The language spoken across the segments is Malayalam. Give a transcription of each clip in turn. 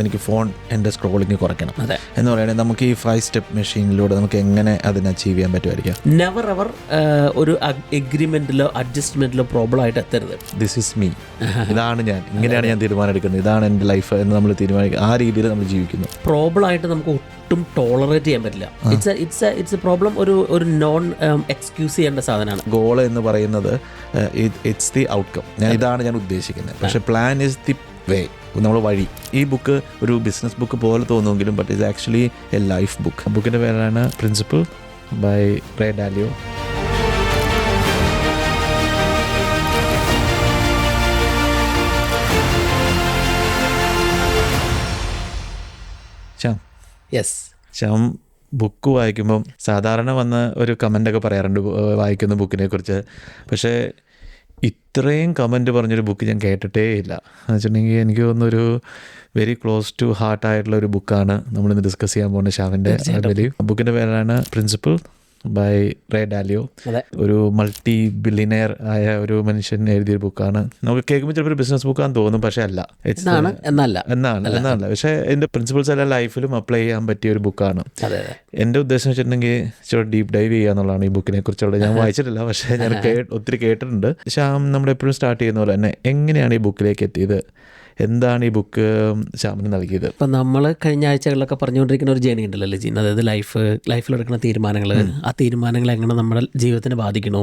എനിക്ക് ഫോൺ എൻ്റെ സ്ക്രോളിങ് കുറയ്ക്കണം എന്ന് പറയുന്നത് നമുക്ക് ഈ 5 സ്റ്റെപ്പ് മെഷീനിലൂടെ നമുക്ക് എങ്ങനെ അതിനെ അച്ചീവ് ചെയ്യാൻ പറ്റുമായിരിക്കും? നെവർ എവർ ഒരു എഗ്രിമെന്റിലോ അഡ്ജസ്റ്റ്മെന്റിലോ പ്രോബ്ലം ആയിട്ട് എത്തരുത്. ദിസ് ഇസ് മീ, ഇതാണ് ഞാൻ, ഇങ്ങനെയാണ് ഞാൻ തീരുമാനം എടുക്കുന്നത്, ഇതാണ് എൻ്റെ ലൈഫ് എന്ന് നമ്മൾ തീരുമാനിക്കുക. ആ രീതിയിൽ നമ്മൾ ജീവിക്കുന്നു. പ്രോബ്ലം ആയിട്ട് നമുക്ക് ഒട്ടും ടോളറേറ്റ് ചെയ്യാൻ പറ്റില്ല. It's A problem. ഒരു നോൺ എക്സ്ക്യൂസ് ചെയ്യേണ്ട സാധനമാണ്. ഗോൾ എന്ന് പറയുന്നത് ഇറ്റ്സ് ദി ഔട്ട്കം. ഇതാണ് ഞാൻ ഉദ്ദേശിക്കുന്നത്. പക്ഷേ പ്ലാൻ ഇസ് ദി വേ, നമ്മൾ വഴി. ഈ ബുക്ക് ഒരു ബിസിനസ് ബുക്ക് പോലെ തോന്നുമെങ്കിലും but it's actually a life book. ബുക്കിൻ്റെ പേരാണ് principle by Ray Dalio. Shyam book വായിക്കുമ്പം സാധാരണ വന്ന ഒരു കമൻ്റൊക്കെ പറയാറുണ്ട് വായിക്കുന്ന ബുക്കിനെ കുറിച്ച്. പക്ഷേ ഇത്രയും കമൻറ്റ് പറഞ്ഞൊരു ബുക്ക് ഞാൻ കേട്ടിട്ടേ ഇല്ല. എന്ന് വെച്ചിട്ടുണ്ടെങ്കിൽ എനിക്ക് തോന്നുന്നൊരു വെരി ക്ലോസ് ടു ഹാർട്ടായിട്ടുള്ള ഒരു ബുക്കാണ് നമ്മളിന്ന് ഡിസ്കസ് ചെയ്യാൻ പോകുന്ന ശ്യാമിൻ്റെ. ബുക്കിൻ്റെ പേരാണ് പ്രിൻസിപ്പിൾ ബൈ റേ ഡാലിയോ. ഒരു മൾട്ടി ബില്യനെയർ ആയ ഒരു മനുഷ്യൻ എഴുതിയൊരു ബുക്കാണ്. നമുക്ക് കേൾക്കുമ്പോൾ ചിലപ്പോൾ ഒരു ബിസിനസ് ബുക്കാന്ന് തോന്നും, പക്ഷേ അല്ല, എന്നല്ല. പക്ഷേ എൻ്റെ പ്രിൻസിപ്പിൾസ് എല്ലാം ലൈഫിലും അപ്ലൈ ചെയ്യാൻ പറ്റിയ ഒരു ബുക്കാണ്. എൻ്റെ ഉദ്ദേശം വെച്ചിട്ടുണ്ടെങ്കിൽ ഇച്ചിരി ഡീപ്പ് ഡൈവ് ചെയ്യുക എന്നുള്ളതാണ് ഈ ബുക്കിനെ കുറിച്ചുള്ള. ഞാൻ വായിച്ചിട്ടില്ല, പക്ഷേ ഞാൻ ഒത്തിരി കേട്ടിട്ടുണ്ട്. ശ്യാം നമ്മളെപ്പോഴും സ്റ്റാർട്ട് ചെയ്യുന്ന പോലെ തന്നെ എങ്ങനെയാണ് ഈ ബുക്കിലേക്ക് എത്തിയത്? എന്താണ് ഈ ബുക്ക് ശ്യാമിന് നൽകിയത്? ഇപ്പം നമ്മൾ കഴിഞ്ഞ ആഴ്ചകളിലൊക്കെ പറഞ്ഞുകൊണ്ടിരിക്കുന്ന ഒരു ജേണി ഉണ്ടല്ലോ ലിജിൻ, അതായത് ലൈഫിലെടുക്കുന്ന തീരുമാനങ്ങൾ, ആ തീരുമാനങ്ങൾ എങ്ങനെ നമ്മുടെ ജീവിതത്തിനെ ബാധിക്കണോ,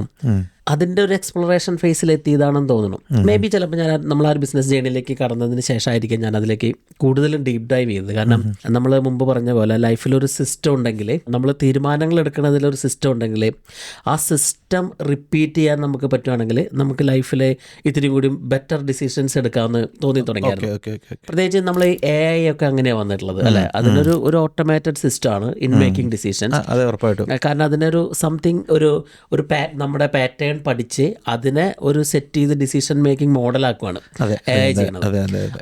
അതിൻ്റെ ഒരു എക്സ്പ്ലോറേഷൻ ഫേസിൽ എത്തിയതാണെന്ന് തോന്നുന്നു. മേ ബി ചിലപ്പോൾ നമ്മൾ ആ ഒരു ബിസിനസ് ജേണിയിലേക്ക് കടന്നതിന് ശേഷമായിരിക്കും ഞാൻ അതിലേക്ക് കൂടുതലും ഡീപ്പ് ഡൈവ് ചെയ്തത്. കാരണം നമ്മൾ മുമ്പ് പറഞ്ഞ പോലെ ലൈഫിലൊരു സിസ്റ്റം ഉണ്ടെങ്കിൽ, നമ്മൾ തീരുമാനങ്ങൾ എടുക്കുന്നതിലൊരു സിസ്റ്റം ഉണ്ടെങ്കിൽ, ആ സിസ്റ്റം റിപ്പീറ്റ് ചെയ്യാൻ നമുക്ക് പറ്റുവാണെങ്കിൽ നമുക്ക് ലൈഫിലെ ഇത്തിരി കൂടി ബെറ്റർ ഡിസിഷൻസ് എടുക്കാമെന്ന് തോന്നി തുടങ്ങിയായിരുന്നു. പ്രത്യേകിച്ച് നമ്മൾ AI ഒക്കെ അങ്ങനെയാണ് വന്നിട്ടുള്ളത് അല്ലേ. അതിനൊരു ഓട്ടോമേറ്റഡ് സിസ്റ്റമാണ് ഇൻ മേക്കിംഗ് ഡിസിഷൻസ്. കാരണം അതിനൊരു സംതിങ് ഒരു നമ്മുടെ പാറ്റേൺ പഠിച്ച് അതിനെ ഒരു സെറ്റ് ചെയ്ത് ഡിസിഷൻ മേക്കിംഗ് മോഡലാക്കുവാണ് AI ചെയ്യുന്നത്.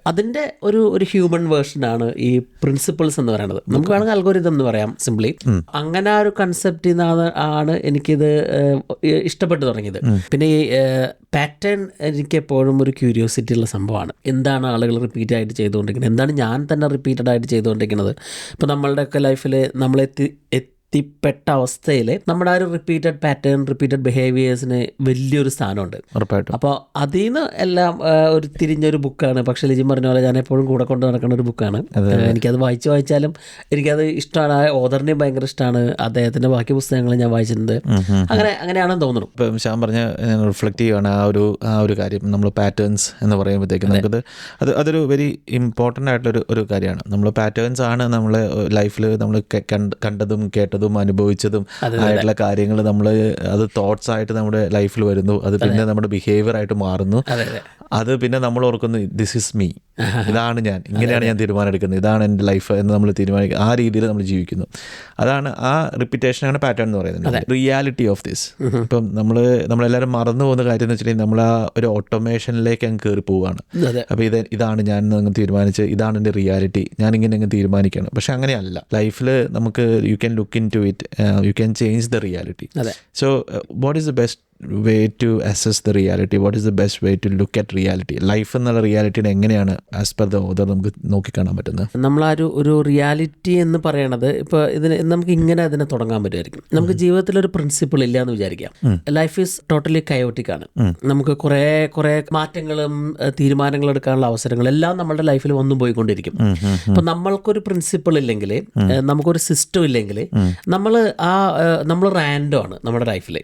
അതിൻ്റെ ഒരു ഹ്യൂമൻ വേർഷനാണ് ഈ പ്രിൻസിപ്പിൾസ് എന്ന് പറയുന്നത്. നമുക്ക് വേണമെങ്കിൽ അൽഗോരിതം എന്ന് പറയാം സിംപ്ലി. അങ്ങനെ ആ ഒരു കൺസെപ്റ്റിൽ നിന്നാണ് എനിക്കിത് ഇഷ്ടപ്പെട്ടു തുടങ്ങിയത്. പിന്നെ ഈ പാറ്റേൺ എനിക്ക് എപ്പോഴും ഒരു ക്യൂരിയോസിറ്റി ഉള്ള സംഭവമാണ്. എന്താണ് ആളുകൾ റിപ്പീറ്റ് ആയിട്ട് ചെയ്തുകൊണ്ടിരിക്കുന്നത്, എന്താണ് ഞാൻ തന്നെ റിപ്പീറ്റഡ് ആയിട്ട് ചെയ്തുകൊണ്ടിരിക്കുന്നത്. ഇപ്പോൾ നമ്മളുടെയൊക്കെ ലൈഫിൽ എത്തിപ്പെട്ട അവസ്ഥയിൽ നമ്മുടെ ആ ഒരു റിപ്പീറ്റഡ് പാറ്റേൺ, റിപ്പീറ്റഡ് ബിഹേവിയേഴ്സിന് വലിയൊരു സ്ഥാനമുണ്ട്. അപ്പോൾ അതിൽ നിന്ന് എല്ലാം ഒരു തിരിഞ്ഞൊരു ബുക്കാണ്. പക്ഷേ ലിജിൻ പറഞ്ഞ പോലെ ഞാൻ എപ്പോഴും കൂടെ കൊണ്ട് നടക്കുന്ന ഒരു ബുക്കാണ്. എനിക്കത് വായിച്ചാലും എനിക്കത് ഇഷ്ടമാണ്. ആ ഓഥറിനെയും ഭയങ്കര ഇഷ്ടമാണ്. അദ്ദേഹത്തിൻ്റെ ബാക്കി പുസ്തകങ്ങൾ ഞാൻ വായിച്ചിട്ടുണ്ട്. അങ്ങനെയാണെന്ന് തോന്നുന്നു. ഇപ്പം ശ്യാം പറഞ്ഞ റിഫ്ലക്റ്റ് ചെയ്യുകയാണ് ആ ഒരു കാര്യം. നമ്മൾ പാറ്റേൺസ് എന്ന് പറയുമ്പോഴത്തേക്കും നമുക്കത് അതൊരു വെരി ഇമ്പോർട്ടൻ്റ് ആയിട്ടുള്ള ഒരു കാര്യമാണ്. നമ്മൾ പാറ്റേൺസ് ആണ് നമ്മളെ ലൈഫിൽ നമ്മൾ കണ്ടതും കേട്ടതും അനുഭവിച്ചതും ആയിട്ടുള്ള കാര്യങ്ങൾ അത് തോട്ട്സ് ആയിട്ട് നമ്മുടെ ലൈഫിൽ വരുന്നു. അത് പിന്നെ നമ്മുടെ ബിഹേവിയർ ആയിട്ട് മാറുന്നു. അത് പിന്നെ നമ്മൾ ഓർക്കുന്നു ദിസ് ഇസ് മീ, ഇതാണ് ഞാൻ, ഇങ്ങനെയാണ് ഞാൻ തീരുമാനം എടുക്കുന്നത്, ഇതാണ് എൻ്റെ ലൈഫ് എന്ന് നമ്മൾ തീരുമാനിക്കുക. ആ രീതിയിൽ നമ്മൾ ജീവിക്കുന്നു. അതാണ് ആ റിപ്പീറ്റേഷനാണ് പാറ്റേൺ എന്ന് പറയുന്നത്. Reality of this. ഇപ്പം നമ്മളെല്ലാവരും മറന്നു പോകുന്ന കാര്യം എന്ന് വെച്ചിട്ടുണ്ടെങ്കിൽ നമ്മൾ ആ ഒരു ഓട്ടോമേഷനിലേക്ക് അങ്ങ് കയറി പോവുകയാണ്. അപ്പോൾ ഇതാണ് ഞാൻ അങ്ങ് തീരുമാനിച്ച്, ഇതാണ് എൻ്റെ റിയാലിറ്റി, ഞാൻ ഇങ്ങനെ അങ്ങ് തീരുമാനിക്കണം. പക്ഷെ അങ്ങനെയല്ല. ലൈഫിൽ നമുക്ക് you can look into it, you can change the reality. So what is the best way to assess the reality? What is the best way to look at reality? Life എന്നുള്ള റിയാലിറ്റിനെ എങ്ങനെയാണ് ആസ് പെർ ദ ഓതർ നമുക്ക് നോക്കിക്കാണാൻ പറ്റുന്നത്? നമ്മളാ ഒരു റിയാലിറ്റി എന്ന് പറയണത് ഇപ്പോൾ നമുക്ക് ഇങ്ങനെ അതിനെ തുടങ്ങാൻ പറ്റുമായിരിക്കും. നമുക്ക് ജീവിതത്തിലൊരു പ്രിൻസിപ്പിൾ ഇല്ല എന്ന് വിചാരിക്കാം. ലൈഫ് ഈസ് ടോട്ടലി കയോട്ടിക് ആണ്. നമുക്ക് കുറേ മാറ്റങ്ങളും തീരുമാനങ്ങൾ എടുക്കാനുള്ള അവസരങ്ങളും എല്ലാം നമ്മുടെ ലൈഫിൽ വന്നു പോയിക്കൊണ്ടിരിക്കും. അപ്പം നമ്മൾക്കൊരു പ്രിൻസിപ്പിൾ ഇല്ലെങ്കിൽ, നമുക്കൊരു സിസ്റ്റം ഇല്ലെങ്കിൽ, നമ്മൾ റാൻഡം ആണ് നമ്മുടെ ലൈഫിൽ.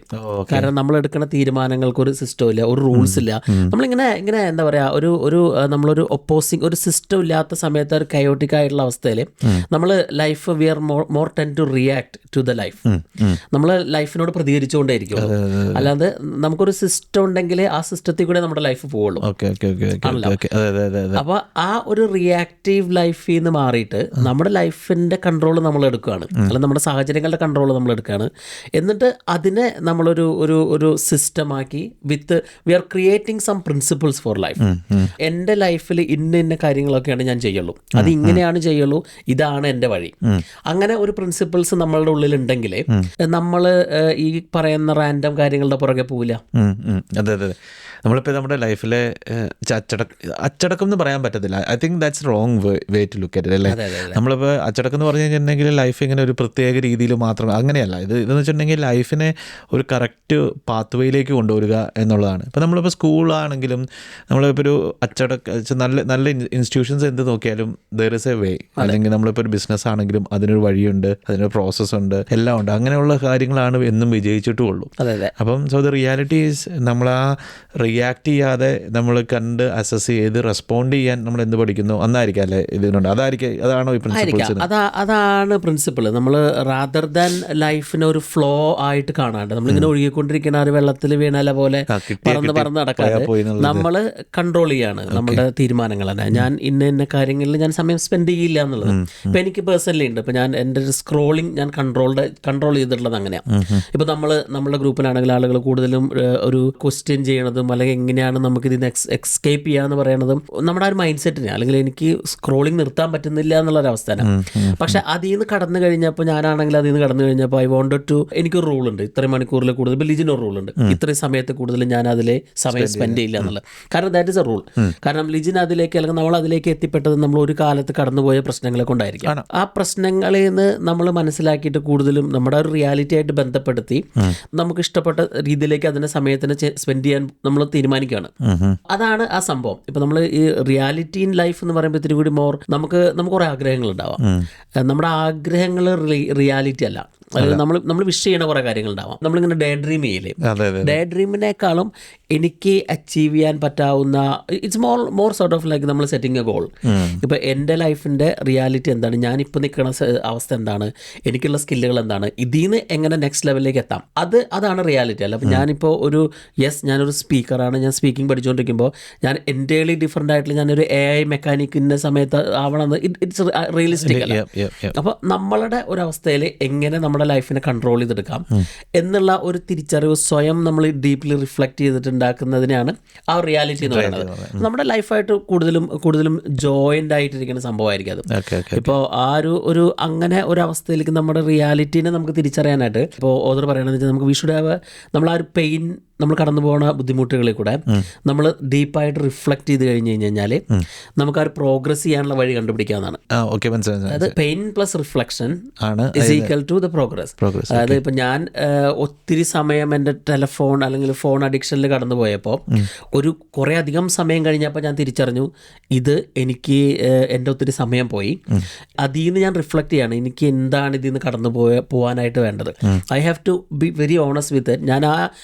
കാരണം നമ്മൾ എടുക്കുന്ന തീരുമാനങ്ങൾക്ക് ഒരു സിസ്റ്റം ഇല്ല, ഒരു റൂൾസ് ഇല്ല. നമ്മളിങ്ങനെ എന്താ പറയുക, നമ്മളൊരു ഒപ്പോസിങ് ഒരു സിസ്റ്റം ഇല്ലാത്ത സമയത്ത് ഒരു കയോട്ടിക് ആയിട്ടുള്ള അവസ്ഥയിൽ നമ്മൾ life we are more tend to react to the life. നമ്മൾ ലൈഫിനോട് പ്രതികരിച്ചുകൊണ്ടേയിരിക്കും. അല്ലാതെ നമുക്കൊരു സിസ്റ്റം ഉണ്ടെങ്കിൽ ആ സിസ്റ്റത്തിൽ കൂടെ നമ്മുടെ ലൈഫ് പോവുള്ളൂ. അപ്പോൾ ആ ഒരു റിയാക്റ്റീവ് ലൈഫിൽ നിന്ന് മാറിയിട്ട് നമ്മുടെ ലൈഫിൻ്റെ കൺട്രോൾ നമ്മൾ എടുക്കുകയാണ്, അല്ലെങ്കിൽ നമ്മുടെ സാഹചര്യങ്ങളുടെ കൺട്രോൾ നമ്മൾ എടുക്കുകയാണ്. എന്നിട്ട് അതിനെ നമ്മളൊരു സിസ്റ്റമാക്കി with we are creating some principles for life. എൻ്റെ ലൈഫിൽ ഇന്ന കാര്യങ്ങളൊക്കെയാണ് ഞാൻ ചെയ്യുള്ളൂ, അത് ഇങ്ങനെയാണ് ചെയ്യുള്ളൂ, ഇതാണ് എൻ്റെ വഴി. അങ്ങനെ ഒരു പ്രിൻസിപ്പിൾസ് നമ്മളുടെ ഉള്ളിലുണ്ടെങ്കിൽ നമ്മൾ ഈ പറയുന്ന റാൻഡം കാര്യങ്ങളുടെ പുറകെ പോവില്ല. അതെ. നമ്മളിപ്പോൾ നമ്മുടെ ലൈഫിലെ അച്ചടക്കം എന്ന് പറയാൻ പറ്റത്തില്ല. I think that's wrong way to look at it അല്ലേ. നമ്മളിപ്പോൾ അച്ചടക്കം എന്ന് പറഞ്ഞു കഴിഞ്ഞിട്ടുണ്ടെങ്കിൽ ലൈഫ് ഇങ്ങനെ ഒരു പ്രത്യേക രീതിയിൽ മാത്രം അങ്ങനെയല്ല. ഇതെന്ന് വെച്ചിട്ടുണ്ടെങ്കിൽ ലൈഫിനെ ഒരു കറക്റ്റ് പാത്ത് വേയിലേക്ക് കൊണ്ടുവരിക എന്നുള്ളതാണ്. ഇപ്പോൾ നമ്മളിപ്പോൾ സ്കൂളാണെങ്കിലും നമ്മളിപ്പോൾ ഒരു നല്ല നല്ല ഇൻസ്റ്റിറ്റ്യൂഷൻസ് എന്ത് നോക്കിയാലും ദർ ഇസ് എ വേ. അല്ലെങ്കിൽ നമ്മളിപ്പോൾ ഒരു ബിസിനസ് ആണെങ്കിലും അതിനൊരു വഴിയുണ്ട്, അതിനൊരു പ്രോസസ്സ് ഉണ്ട്, എല്ലാം ഉണ്ട്. അങ്ങനെയുള്ള കാര്യങ്ങളാണ് എന്നും വിജയിച്ചിട്ടുള്ളൂ. അപ്പം സോ ദ റിയാലിറ്റി ഈസ് നമ്മൾ ആ റിയാക്ട് ചെയ്യാതെ നമ്മൾ കണ്ട് അസസ് ചെയ്ത് റെസ്പോണ്ട് ചെയ്യാൻ നമ്മൾ എന്ത് പഠിക്കുന്നു അന്നായിരിക്കും അല്ലേ ഇതിനുണ്ട്. അതാണോ ഈ പ്രിൻസിപ്പിൾസ്? അതാണ് പ്രിൻസിപ്പിൾ. നമ്മൾ റാദർ ദാൻ ലൈഫിനെ ഒരു ഫ്ലോ ആയിട്ട് കാണാണ്ട് നമ്മളിങ്ങനെ ഒഴുകിക്കൊണ്ടിരിക്കുന്ന ഒരു വെള്ളത്തിൽ വീണല പോലെ പറന്ന് നടക്കാതെ നമ്മൾ കൺട്രോൾ ചെയ്യാണ് നമ്മുടെ തീരുമാനങ്ങൾ തന്നെ. ഞാൻ ഇന്ന കാര്യങ്ങളിൽ ഞാൻ സമയം സ്പെൻഡ് ചെയ്യില്ല എന്നുള്ളത് ഇപ്പം എനിക്ക് പേഴ്സണലി ഉണ്ട്. ഇപ്പം ഞാൻ എൻ്റെ ഒരു സ്ക്രോളിങ് ഞാൻ കൺട്രോൾ ചെയ്തിട്ടുള്ളത് അങ്ങനെയാണ്. ഇപ്പം നമ്മളുടെ ഗ്രൂപ്പിലാണെങ്കിൽ ആളുകൾ കൂടുതലും ഒരു ക്വസ്റ്റ്യൻ ചെയ്യണതും അല്ലെങ്കിൽ എങ്ങനെയാണ് നമുക്ക് ഇതിന് എക്സ്കേപ്പ് ചെയ്യാന്ന് പറയണതും നമ്മുടെ ആ ഒരു മൈൻഡ് സെറ്റിന്, അല്ലെങ്കിൽ എനിക്ക് സ്ക്രോളിങ് നിർത്താൻ പറ്റുന്നില്ല എന്നുള്ളൊരവസ്ഥയാണ്. പക്ഷെ അതിൽ നിന്ന് കടന്നു കഴിഞ്ഞപ്പോൾ ഞാനാണെങ്കിൽ അതിൽ നിന്ന് കടന്നു കഴിഞ്ഞപ്പോൾ ഐ വോണ്ടഡ് ടു, എനിക്കൊരു റൂൾ ഉണ്ട്, ഇത്രയും മണിക്കൂറിൽ കൂടുതൽ. ഇപ്പം ലിജിനൊരു റൂൾ ഉണ്ട്, ഇത്രയും സമയത്ത് കൂടുതൽ ഞാൻ അതിലെ സമയം സ്പെൻഡ് ചെയ്യില്ല എന്നുള്ളത്. കാരണം ദാറ്റ് ഇസ് എ റൂൾ. കാരണം ലിജിൻ അതിലേക്ക് അല്ലെങ്കിൽ നമ്മൾ അതിലേക്ക് എത്തിപ്പെട്ടത് നമ്മൾ ഒരു കാലത്ത് കടന്നുപോയ പ്രശ്നങ്ങളെ കൊണ്ടായിരിക്കും. ആ പ്രശ്നങ്ങളിൽ നിന്ന് നമ്മൾ മനസ്സിലാക്കിയിട്ട് കൂടുതലും നമ്മുടെ ഒരു റിയാലിറ്റി ആയിട്ട് ബന്ധപ്പെടുത്തി നമുക്ക് ഇഷ്ടപ്പെട്ട രീതിയിലേക്ക് അതിന്റെ സമയത്തിന് സ്പെൻഡ് ചെയ്യാൻ നമ്മൾ തീരുമാനിക്കുകയാണ്. അതാണ് ആ സംഭവം. ഇപ്പൊ നമ്മൾ ഈ റിയാലിറ്റി ഇൻ ലൈഫ് എന്ന് പറയുമ്പോൾ ഇത്തിരി കൂടി നമുക്ക് കുറെ ആഗ്രഹങ്ങൾ ഉണ്ടാവാം. നമ്മുടെ ആഗ്രഹങ്ങൾ റിയാലിറ്റി അല്ല. നമ്മൾ വിഷ് ചെയ്യണ കുറെ കാര്യങ്ങൾ ഉണ്ടാവാം. നമ്മളിങ്ങനെ ഡേ ഡ്രീം ചെയ്യില്ലേ, ഡേ ഡ്രീമിനേക്കാളും എനിക്ക് അച്ചീവ് ചെയ്യാൻ പറ്റാവുന്ന it's more sort of like നമ്മൾ സെറ്റിംഗ് എ ഗോൾ. ഇപ്പം എൻ്റെ ലൈഫിൻ്റെ റിയാലിറ്റി എന്താണ്, ഞാനിപ്പോൾ നിൽക്കുന്ന അവസ്ഥ എന്താണ്, എനിക്കുള്ള സ്കില്ലുകൾ എന്താണ്, ഇതിൽ നിന്ന് എങ്ങനെ നെക്സ്റ്റ് ലെവലിലേക്ക് എത്താം, അതാണ് റിയാലിറ്റി. അല്ല അപ്പം ഞാനിപ്പോൾ ഞാനൊരു സ്പീക്കറാണ്, ഞാൻ സ്പീക്കിംഗ് പഠിച്ചുകൊണ്ടിരിക്കുമ്പോൾ ഞാൻ എൻ്റെലി ഡിഫറെൻ്റ് ആയിട്ടുള്ള ഞാനൊരു AI മെക്കാനിക്കിൻ്റെ സമയത്ത് ആവണമെന്ന് ഇറ്റ്സ് റിയലിസ്റ്റിക് അല്ല. അപ്പോൾ നമ്മളുടെ ഒരവസ്ഥയിൽ എങ്ങനെ നമ്മുടെ ലൈഫിനെ കൺട്രോൾ ചെയ്തെടുക്കാം എന്നുള്ള ഒരു തിരിച്ചറിവ് സ്വയം നമ്മൾ ഡീപ്ലി റിഫ്ലക്ട് ചെയ്തിട്ടുണ്ടാക്കുന്നതിനാണ് ആ റിയാലിറ്റി എന്ന് പറയുന്നത്. നമ്മുടെ ലൈഫായിട്ട് കൂടുതലും ജോയിൻ്റ് ആയിട്ടിരിക്കുന്ന സംഭവമായിരിക്കും അത്. ഇപ്പോൾ ആ ഒരു അങ്ങനെ ഒരു അവസ്ഥയിലേക്ക് നമ്മുടെ റിയാലിറ്റീനെ നമുക്ക് തിരിച്ചറിയാനായിട്ട് ഇപ്പോൾ ഓതർ പറയണമെന്ന് വെച്ചാൽ നമുക്ക് വി ഷുഡ് ഹാവ്, നമ്മൾ ആ ഒരു പെയിൻ, നമ്മൾ കടന്നു പോകുന്ന ബുദ്ധിമുട്ടുകളിൽ കൂടെ നമ്മൾ ഡീപ്പായിട്ട് റിഫ്ലക്ട് ചെയ്ത് കഴിഞ്ഞ് കഴിഞ്ഞാൽ നമുക്ക് ആ ഒരു പ്രോഗ്രസ് ചെയ്യാനുള്ള വഴി കണ്ടുപിടിക്കാവുന്നതാണ്. അതായത് pain plus reflection is equal to the progress. അതായത് ഇപ്പം ഞാൻ ഒത്തിരി സമയം എൻ്റെ ടെലഫോൺ അല്ലെങ്കിൽ ഫോൺ അഡിക്ഷനിൽ കടന്നു പോയപ്പോൾ കുറേ അധികം സമയം കഴിഞ്ഞപ്പോൾ ഞാൻ തിരിച്ചറിഞ്ഞു ഇത് എനിക്ക് എൻ്റെ ഒത്തിരി സമയം പോയി. അതിൽ നിന്ന് ഞാൻ റിഫ്ലക്ട് ചെയ്യാണ് എനിക്ക് എന്താണ് ഇതിൽ നിന്ന് കടന്നു പോകാനായിട്ട് വേണ്ടത്. I have to be very honest with it. ഞാൻ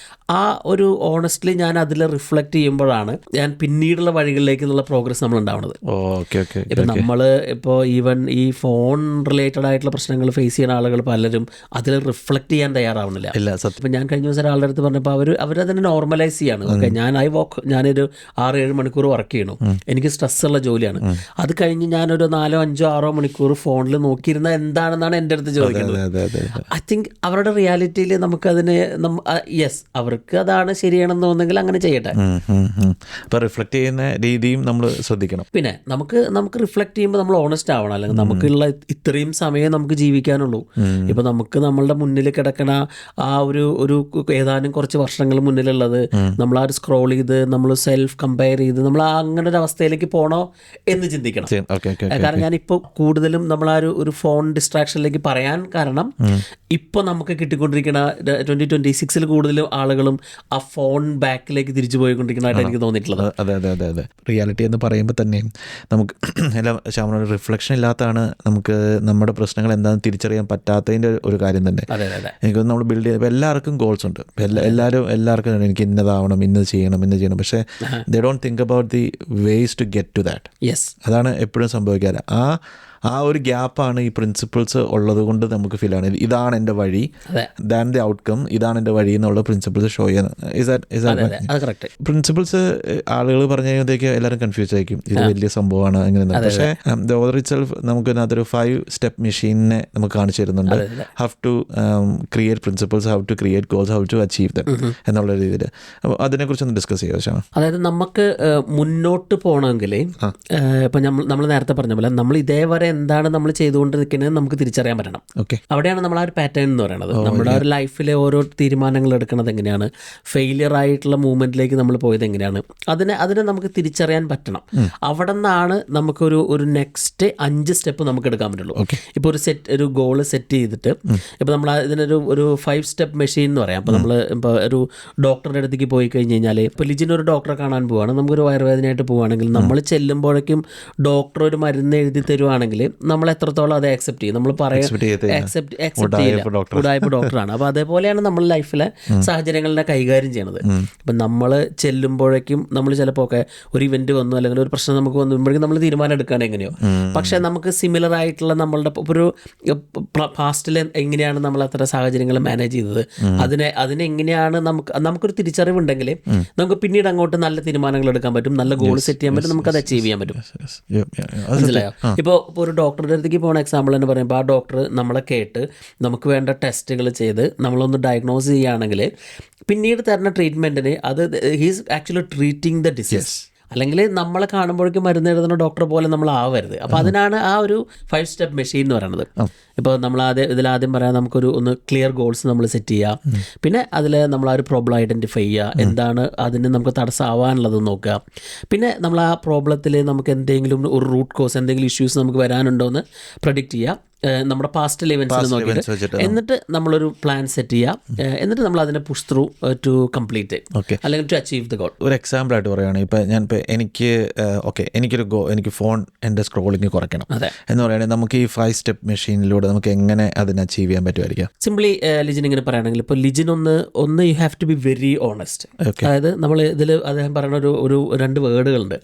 ആ ഒരു ഓണസ്റ്റ്ലി ഞാൻ അതിൽ റിഫ്ലക്ട് ചെയ്യുമ്പോഴാണ് ഞാൻ പിന്നീടുള്ള വഴികളിലേക്ക് എന്നുള്ള പ്രോഗ്രസ് നമ്മൾ ഉണ്ടാവുന്നത്. ഇപ്പം നമ്മൾ ഇപ്പോൾ ഈവൻ ഈ ഫോൺ റിലേറ്റഡ് ആയിട്ടുള്ള പ്രശ്നങ്ങൾ ഫേസ് ചെയ്യുന്ന ആളുകൾ പലരും അതിൽ റിഫ്ലക്ട് ചെയ്യാൻ തയ്യാറാവുന്നില്ല. ഇപ്പം ഞാൻ കഴിഞ്ഞ ദിവസം ഒരാളുടെ അടുത്ത് പറഞ്ഞപ്പോൾ അവരതിനെ നോർമലൈസ് ചെയ്യാണ്. ഓക്കെ, ഞാനൊരു 6-7 മണിക്കൂർ വർക്ക് ചെയ്യണു, എനിക്ക് സ്ട്രെസ്സുള്ള ജോലിയാണ്, അത് കഴിഞ്ഞ് ഞാനൊരു 4-5-6 മണിക്കൂർ ഫോണിൽ നോക്കിയിരുന്ന എന്താണെന്നാണ് എൻ്റെ അടുത്ത് ചോദിക്കുന്നത്. ഐ തിങ്ക് അവരുടെ റിയാലിറ്റിയിൽ നമുക്കതിന് യെസ് അവർക്ക് അതാണ് ശരിയാണെന്ന് തോന്നുന്നെങ്കിൽ അങ്ങനെ ചെയ്യട്ടെ. റിഫ്ലക്ട് ചെയ്യുന്ന രീതിയും നമ്മൾ ശ്രദ്ധിക്കണം. പിന്നെ നമുക്ക് റിഫ്ലക്ട് ചെയ്യുമ്പോൾ നമ്മൾ ഓണസ്റ്റ് ആവണം. അല്ലെങ്കിൽ നമുക്കുള്ള ഇത്രയും സമയം നമുക്ക് ജീവിക്കാനുള്ളൂ. ഇപ്പം നമുക്ക് നമ്മളുടെ മുന്നിൽ കിടക്കണ ആ ഒരു ഏതാനും കുറച്ച് വർഷങ്ങൾ മുന്നിലുള്ളത് നമ്മൾ ആ ഒരു സ്ക്രോൾ ചെയ്ത് നമ്മൾ സെൽഫ് കമ്പയർ ചെയ്ത് നമ്മൾ അങ്ങനെ ഒരു അവസ്ഥയിലേക്ക് പോകണോ എന്ന് ചിന്തിക്കണം. കാരണം ഞാനിപ്പോൾ കൂടുതലും നമ്മൾ ആ ഒരു ഫോൺ ഡിസ്ട്രാക്ഷനിലേക്ക് പറയാൻ കാരണം ഇപ്പോൾ നമുക്ക് കിട്ടിക്കൊണ്ടിരിക്കുന്ന 2026 കൂടുതലും ആളുകളും ആ ഫോൺ ബാക്കിലേക്ക് തിരിച്ചു പോയിക്കൊണ്ടിരിക്കുന്നതായിട്ട് എനിക്ക് തോന്നിയിട്ടുള്ളത്. അതെ. റിയാലിറ്റി എന്ന് പറയുമ്പോൾ തന്നെ നമുക്ക് എല്ലാം ശാമനൊരു റിഫ്ലക്ഷൻ ഇല്ലാത്തതാണ് നമുക്ക് നമ്മുടെ പ്രശ്നങ്ങൾ എന്താണെന്ന് തിരിച്ചറിയാൻ പറ്റാത്തതിൻ്റെ ഒരു കാര്യം തന്നെ. എനിക്കൊന്ന് നമ്മൾ ബിൽഡ് ചെയ്യുമ്പോൾ എല്ലാവർക്കും ഗോൾസ് ഉണ്ട്. എല്ലാവർക്കും എനിക്ക് ഇന്നതാവണം, ഇന്നത് ചെയ്യണം, പക്ഷേ they don't think about the ways to get to that. അതാണ് എപ്പോഴും സംഭവിക്കാറ്. ആ ഒരു ഗ്യാപ്പാണ് ഈ പ്രിൻസിപ്പിൾസ് ഉള്ളത് കൊണ്ട് നമുക്ക് ഫീൽ ആണ് ഇതാണ് എൻ്റെ വഴി, ദാൻ ദി ഔട്ട്കം, ഇതാണ് എൻ്റെ വഴി എന്നുള്ള പ്രിൻസിപ്പിൾസ് ഷോ ചെയ്യുന്നത്. പ്രിൻസിപ്പിൾസ് ആളുകൾ പറഞ്ഞു കഴിയുമ്പോഴത്തേക്ക് എല്ലാവരും കൺഫ്യൂസ് ആയിരിക്കും, ഇത് വലിയ സംഭവമാണ് അങ്ങനെ. പക്ഷേ ദ ഓതർ ഇറ്റ് സെൽഫ് നമുക്ക് അതിനകത്തൊരു 5 സ്റ്റെപ്പ് മെഷീനെ നമുക്ക് കാണിച്ചു തരുന്നുണ്ട്. How to create principles, how to create goals, how to achieve them എന്നുള്ള രീതിയിൽ. അപ്പോൾ അതിനെക്കുറിച്ചൊന്ന് ഡിസ്കസ് ചെയ്യാം. അതായത് നമുക്ക് മുന്നോട്ട് പോകണമെങ്കിൽ ഇപ്പം നമ്മൾ നേരത്തെ പറഞ്ഞ പോലെ നമ്മൾ ഇതേവരെ എന്താണ് നമ്മൾ ചെയ്തുകൊണ്ടിരിക്കുന്നത് നമുക്ക് തിരിച്ചറിയാൻ പറ്റണം. ഓക്കെ, അവിടെയാണ് നമ്മൾ ആ ഒരു പാറ്റേൺ എന്ന് പറയുന്നത്. നമ്മുടെ ഒരു ലൈഫിലെ ഓരോ തീരുമാനങ്ങൾ എടുക്കുന്നത് എങ്ങനെയാണ്, ഫെയിലിയർ ആയിട്ടുള്ള മൂവ്മെന്റിലേക്ക് നമ്മൾ പോയത് എങ്ങനെയാണ്, അതിനെ നമുക്ക് തിരിച്ചറിയാൻ പറ്റണം. അവിടെ നിന്നാണ് നമുക്കൊരു നെക്സ്റ്റ് 5 സ്റ്റെപ്പ് നമുക്ക് എടുക്കാൻ പറ്റുള്ളൂ. ഇപ്പോൾ ഒരു ഗോള് സെറ്റ് ചെയ്തിട്ട് ഇപ്പോൾ നമ്മൾ ഇതിനൊരു 5 സ്റ്റെപ്പ് മെഷീൻ എന്ന് പറയാം. അപ്പോൾ നമ്മൾ ഇപ്പോൾ ഒരു ഡോക്ടറുടെ അടുത്തേക്ക് പോയി കഴിഞ്ഞ് കഴിഞ്ഞാൽ, ഇപ്പോൾ ലിജിനൊരു ഡോക്ടറെ കാണാൻ പോവുകയാണ്, നമുക്കൊരു വയറുവേദനയായിട്ട് പോവുകയാണെങ്കിൽ നമ്മൾ ചെല്ലുമ്പോഴേക്കും ഡോക്ടർ ഒരു മരുന്ന് എഴുതി തരുവാണെങ്കിൽ നമ്മൾ എത്രത്തോളം അത് ആക്സെപ്റ്റ് ചെയ്യും? നമ്മൾ ആക്സെപ്റ്റ് ചെയ്യില്ല, ഉടായ്പ ഡോക്ടറാണ്. അപ്പോൾ അതേപോലെയാണ് നമ്മൾ ലൈഫിലെ സാഹചര്യങ്ങളെ കൈകാര്യം ചെയ്യണത്. ഇപ്പം നമ്മൾ ചെല്ലുമ്പോഴേക്കും നമ്മൾ ചിലപ്പോൾ ഒക്കെ ഒരു ഇവന്റ് വന്നു അല്ലെങ്കിൽ ഒരു പ്രശ്നം നമുക്ക് വന്നുമ്പോഴേക്കും നമ്മൾ തീരുമാനം എടുക്കുകയാണ് എങ്ങനെയോ. പക്ഷേ നമുക്ക് സിമിലർ ആയിട്ടുള്ള നമ്മളുടെ ഒരു പാസ്റ്റിൽ എങ്ങനെയാണ് നമ്മൾ അത്ര സാഹചര്യങ്ങൾ മാനേജ് ചെയ്തത്, അതിനെങ്ങനെയാണ് നമുക്കൊരു തിരിച്ചറിവുണ്ടെങ്കിൽ നമുക്ക് പിന്നീട് അങ്ങോട്ട് നല്ല തീരുമാനങ്ങൾ എടുക്കാൻ പറ്റും, നല്ല ഗോൾ സെറ്റ് ചെയ്യാൻ പറ്റും, നമുക്കത് അച്ചീവ് ചെയ്യാൻ പറ്റും. മനസ്സിലായോ? ഇപ്പോൾ ഒരു ഡോക്ടറുടെ അടുത്തേക്ക് പോകുന്ന എക്സാമ്പിൾ എന്ന് പറയുമ്പോൾ ആ ഡോക്ടർ നമ്മളെ കേട്ട് നമുക്ക് വേണ്ട ടെസ്റ്റുകൾ ചെയ്ത് നമ്മളൊന്ന് ഡയഗ്നോസ് ചെയ്യുകയാണെങ്കിൽ പിന്നീട് തരുന്ന ട്രീറ്റ്മെൻറ്റിന് he's actually treating the disease. അല്ലെങ്കിൽ നമ്മളെ കാണുമ്പോഴേക്കും മരുന്ന് എഴുതുന്ന ഡോക്ടർ പോലെ നമ്മൾ ആവരുത്. അപ്പോൾ അതിനാണ് ആ ഒരു 5 സ്റ്റെപ്പ് മെഷീൻ എന്ന് പറയുന്നത്. ഇപ്പോൾ നമ്മൾ ഇതിലാദ്യം പറയാം, നമുക്കൊരു ക്ലിയർ ഗോൾസ് നമ്മൾ സെറ്റ് ചെയ്യുക. പിന്നെ അതിൽ നമ്മൾ ആ ഒരു പ്രോബ്ലം ഐഡൻറ്റിഫൈ ചെയ്യുക, എന്താണ് അതിന് നമുക്ക് തടസ്സമാവാനുള്ളത് നോക്കുക. പിന്നെ നമ്മൾ ആ പ്രോബ്ലത്തിൽ നമുക്ക് എന്തെങ്കിലും ഒരു റൂട്ട് കോസ്, എന്തെങ്കിലും ഇഷ്യൂസ് നമുക്ക് വരാനുണ്ടോ എന്ന് പ്രഡിക്റ്റ് ചെയ്യുക, നമ്മുടെ പാസ്റ്റ് ഇവൻറ്റ്സിൽ നോക്കിയിട്ട്. എന്നിട്ട് നമ്മളൊരു പ്ലാൻ സെറ്റ് ചെയ്യുക, എന്നിട്ട് നമ്മൾ അതിനെ പുഷ് ത്രൂ ടു കംപ്ലീറ്റ് അല്ലെങ്കിൽ ടു അച്ചീവ് ദ ഗോൾ. ഒരു എക്സാമ്പിൾ ആയിട്ട് പറയുകയാണെങ്കിൽ ഇപ്പോൾ എനിക്ക് ഫോൺ എൻ്റെ സ്ക്രോളിങ് കുറയ്ക്കണം എന്ന് പറയുകയാണെങ്കിൽ നമുക്ക് ഈ 5 സ്റ്റെപ്പ് മെഷീനിലൂടെ നമുക്ക് എങ്ങനെ അതിനെ അച്ചീവ് ചെയ്യാൻ പറ്റുമായിരിക്കും? സിംപ്ലി ലിജിൻ ഇങ്ങനെ പറയുകയാണെങ്കിൽ, ഇപ്പോൾ ലിജിൻ ഒന്ന് you have to be very honest. അതായത് നമ്മൾ ഇതിൽ അദ്ദേഹം പറയുന്ന ഒരു 2 വേർഡുകളുണ്ട്,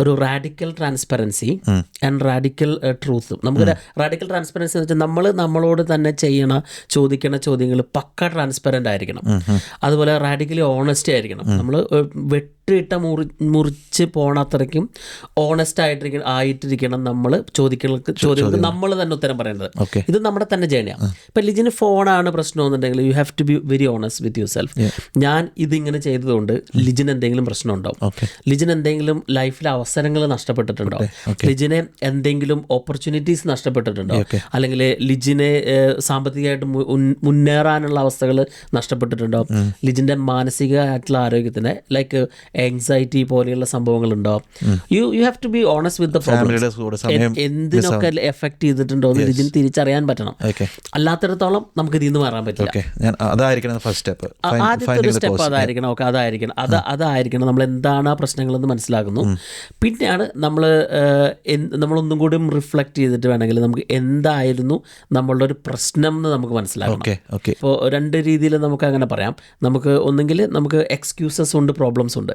ഒരു radical transparency and radical truth. നമുക്ക് റാഡിക്കൽ ട്രാൻസ്പെറൻസി എന്ന് വെച്ചാൽ നമ്മളോട് തന്നെ ചോദിക്കണ ചോദ്യങ്ങൾ പക്ക ട്രാൻസ്പെറൻ്റ് ആയിരിക്കണം. അതുപോലെ റാഡിക്കലി ഓണസ്റ്റ് ആയിരിക്കണം. നമ്മൾ വെട്ടിയിട്ട മുറിച്ച് പോണ അത്രയ്ക്കും ഓണസ്റ്റ് ആയിട്ടിരിക്കണം നമ്മൾ ചോദ്യങ്ങൾക്ക് നമ്മൾ തന്നെ ഉത്തരം പറയേണ്ടത്. ഇത് നമ്മുടെ തന്നെ ജേണിയാണ്. ഇപ്പം ലിജിന് ഫോണാണ് പ്രശ്നമെന്നുണ്ടെങ്കിൽ you have to be very honest with yourself. ഞാൻ ഇതിങ്ങനെ ചെയ്തതുകൊണ്ട് ലിജിന് എന്തെങ്കിലും പ്രശ്നം ഉണ്ടാവും, ലിജിന് എന്തെങ്കിലും ലൈഫിലെ അവസരങ്ങൾ നഷ്ടപ്പെട്ടിട്ടുണ്ടോ, ലിജിന് എന്തെങ്കിലും ഓപ്പർച്യൂണിറ്റീസ് നഷ്ടപ്പെട്ടിട്ടുണ്ടോ, അല്ലെങ്കിൽ ലിജിനെ സാമ്പത്തികമായിട്ട് മുന്നേറാനുള്ള അവസ്ഥകൾ നഷ്ടപ്പെട്ടിട്ടുണ്ടോ, ലിജിൻ്റെ മാനസികമായിട്ടുള്ള ആരോഗ്യത്തിന് ലൈക്ക് ആങ്സൈറ്റി പോലെയുള്ള സംഭവങ്ങളുണ്ടോ. You have to be honest with the problem. എന്തിനൊക്കെ എഫക്ട് ചെയ്തിട്ടുണ്ടോ എന്ന് ലിജിന് തിരിച്ചറിയാൻ പറ്റണം. അല്ലാത്തിടത്തോളം നമുക്ക് ഇതിൽ നിന്ന് മാറാൻ പറ്റില്ല. ആദ്യത്തെ ഒരു സ്റ്റെപ്പ് അതായിരിക്കണം. അതായിരിക്കണം നമ്മൾ എന്താണ് ആ പ്രശ്നങ്ങളെന്ന് മനസ്സിലാക്കുന്നു. പിന്നെയാണ് നമ്മളൊന്നും കൂടി റിഫ്ലക്ട് ചെയ്തിട്ട് വേണമെങ്കിൽ നമുക്ക് എന്തായിരുന്നു നമ്മളുടെ ഒരു പ്രശ്നം എന്ന് നമുക്ക് മനസ്സിലാക്കണം. ഇപ്പോൾ 2 രീതിയിൽ നമുക്ക് അങ്ങനെ പറയാം. നമുക്ക് ഒന്നെങ്കിൽ നമുക്ക് എക്സ്ക്യൂസസ് ഉണ്ട്, പ്രോബ്ലംസ് ഉണ്ട്.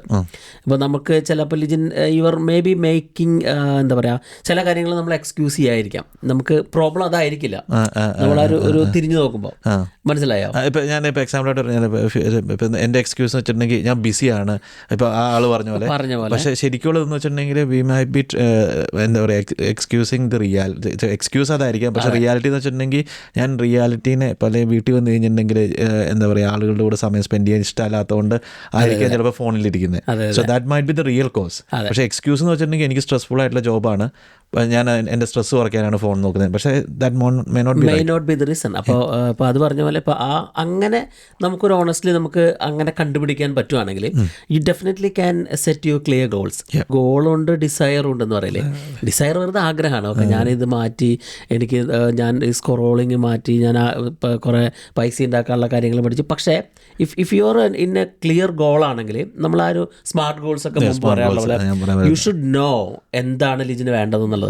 ഇപ്പോൾ നമുക്ക് ചിലപ്പോൾ Lijin your may be making എന്താ പറയുക, ചില കാര്യങ്ങൾ നമ്മൾ എക്സ്ക്യൂസ് ചെയ്യാതിരിക്കാം. നമുക്ക് പ്രോബ്ലം അതായിരിക്കില്ല നമ്മളൊരു തിരിഞ്ഞു നോക്കുമ്പോൾ. മനസ്സിലായോ? ഞാനിപ്പോൾ എക്സാമ്പിളായിട്ട് പറഞ്ഞാൽ എൻ്റെ എക്സ്ക്യൂസ് എന്ന് വെച്ചിട്ടുണ്ടെങ്കിൽ ഞാൻ ബിസിയാണ്, ഇപ്പോൾ ആ ആൾ പറഞ്ഞ പോലെ. പക്ഷേ ശരിക്കുള്ളതെന്ന് വെച്ചിട്ടുണ്ടെങ്കിൽ വി മൈ ബി എന്താ പറയുക എക്സ്ക്യൂസിങ് ദ റിയാലിറ്റി. എക്സ്ക്യൂസ് അതായിരിക്കാം, പക്ഷേ റിയാലിറ്റി എന്ന് വെച്ചിട്ടുണ്ടെങ്കിൽ ഞാൻ റിയാലിറ്റീനെ പല വീട്ടിൽ വന്നു കഴിഞ്ഞിട്ടുണ്ടെങ്കിൽ എന്താ പറയുക ആളുകളുടെ കൂടെ സമയം സ്പെൻഡ് ചെയ്യാൻ ഇഷ്ടമല്ലാത്തതുകൊണ്ട് ആയിരിക്കാം ചിലപ്പോൾ ഫോണിലിരിക്കുന്നത്. So that might be the real cause. പക്ഷേ എക്സ്ക്യൂസ് എന്ന് വെച്ചിട്ടുണ്ടെങ്കിൽ എനിക്ക് സ്ട്രെസ്ഫുൾ ആയിട്ടുള്ള ജോബാണ്, ഞാൻ എൻ്റെ സ്ട്രെസ് കുറയ്ക്കാനാണ് ഫോൺ നോക്കുന്നത്. പക്ഷേ that may not be the reason. അപ്പോൾ അത് പറഞ്ഞ പോലെ ഇപ്പോൾ അങ്ങനെ നമുക്കൊരു ഓണസ്റ്റ്ലി നമുക്ക് അങ്ങനെ കണ്ടുപിടിക്കാൻ പറ്റുവാണെങ്കിൽ you definitely can set your clear goals. ഗോളുണ്ട്, ഡിസയർ ഉണ്ടെന്ന് പറയില്ലേ. ഡിസയർ വെറുതെ ആഗ്രഹമാണ്. ഓക്കെ, ഞാനിത് മാറ്റി, ഞാൻ ഈ സ്ക്രോളിങ് മാറ്റി, ഞാൻ കുറേ പൈസ ഉണ്ടാക്കാനുള്ള കാര്യങ്ങൾ പഠിച്ചു. പക്ഷേ if you are in a clear ഗോളാണെങ്കിൽ നമ്മൾ ആ ഒരു സ്മാർട്ട് ഗോൾസ് ഒക്കെ മുമ്പ് പറയാനുള്ള പോലെ യു ഷുഡ് നോ എന്താണ് ലിജിന് വേണ്ടതെന്നുള്ളത്.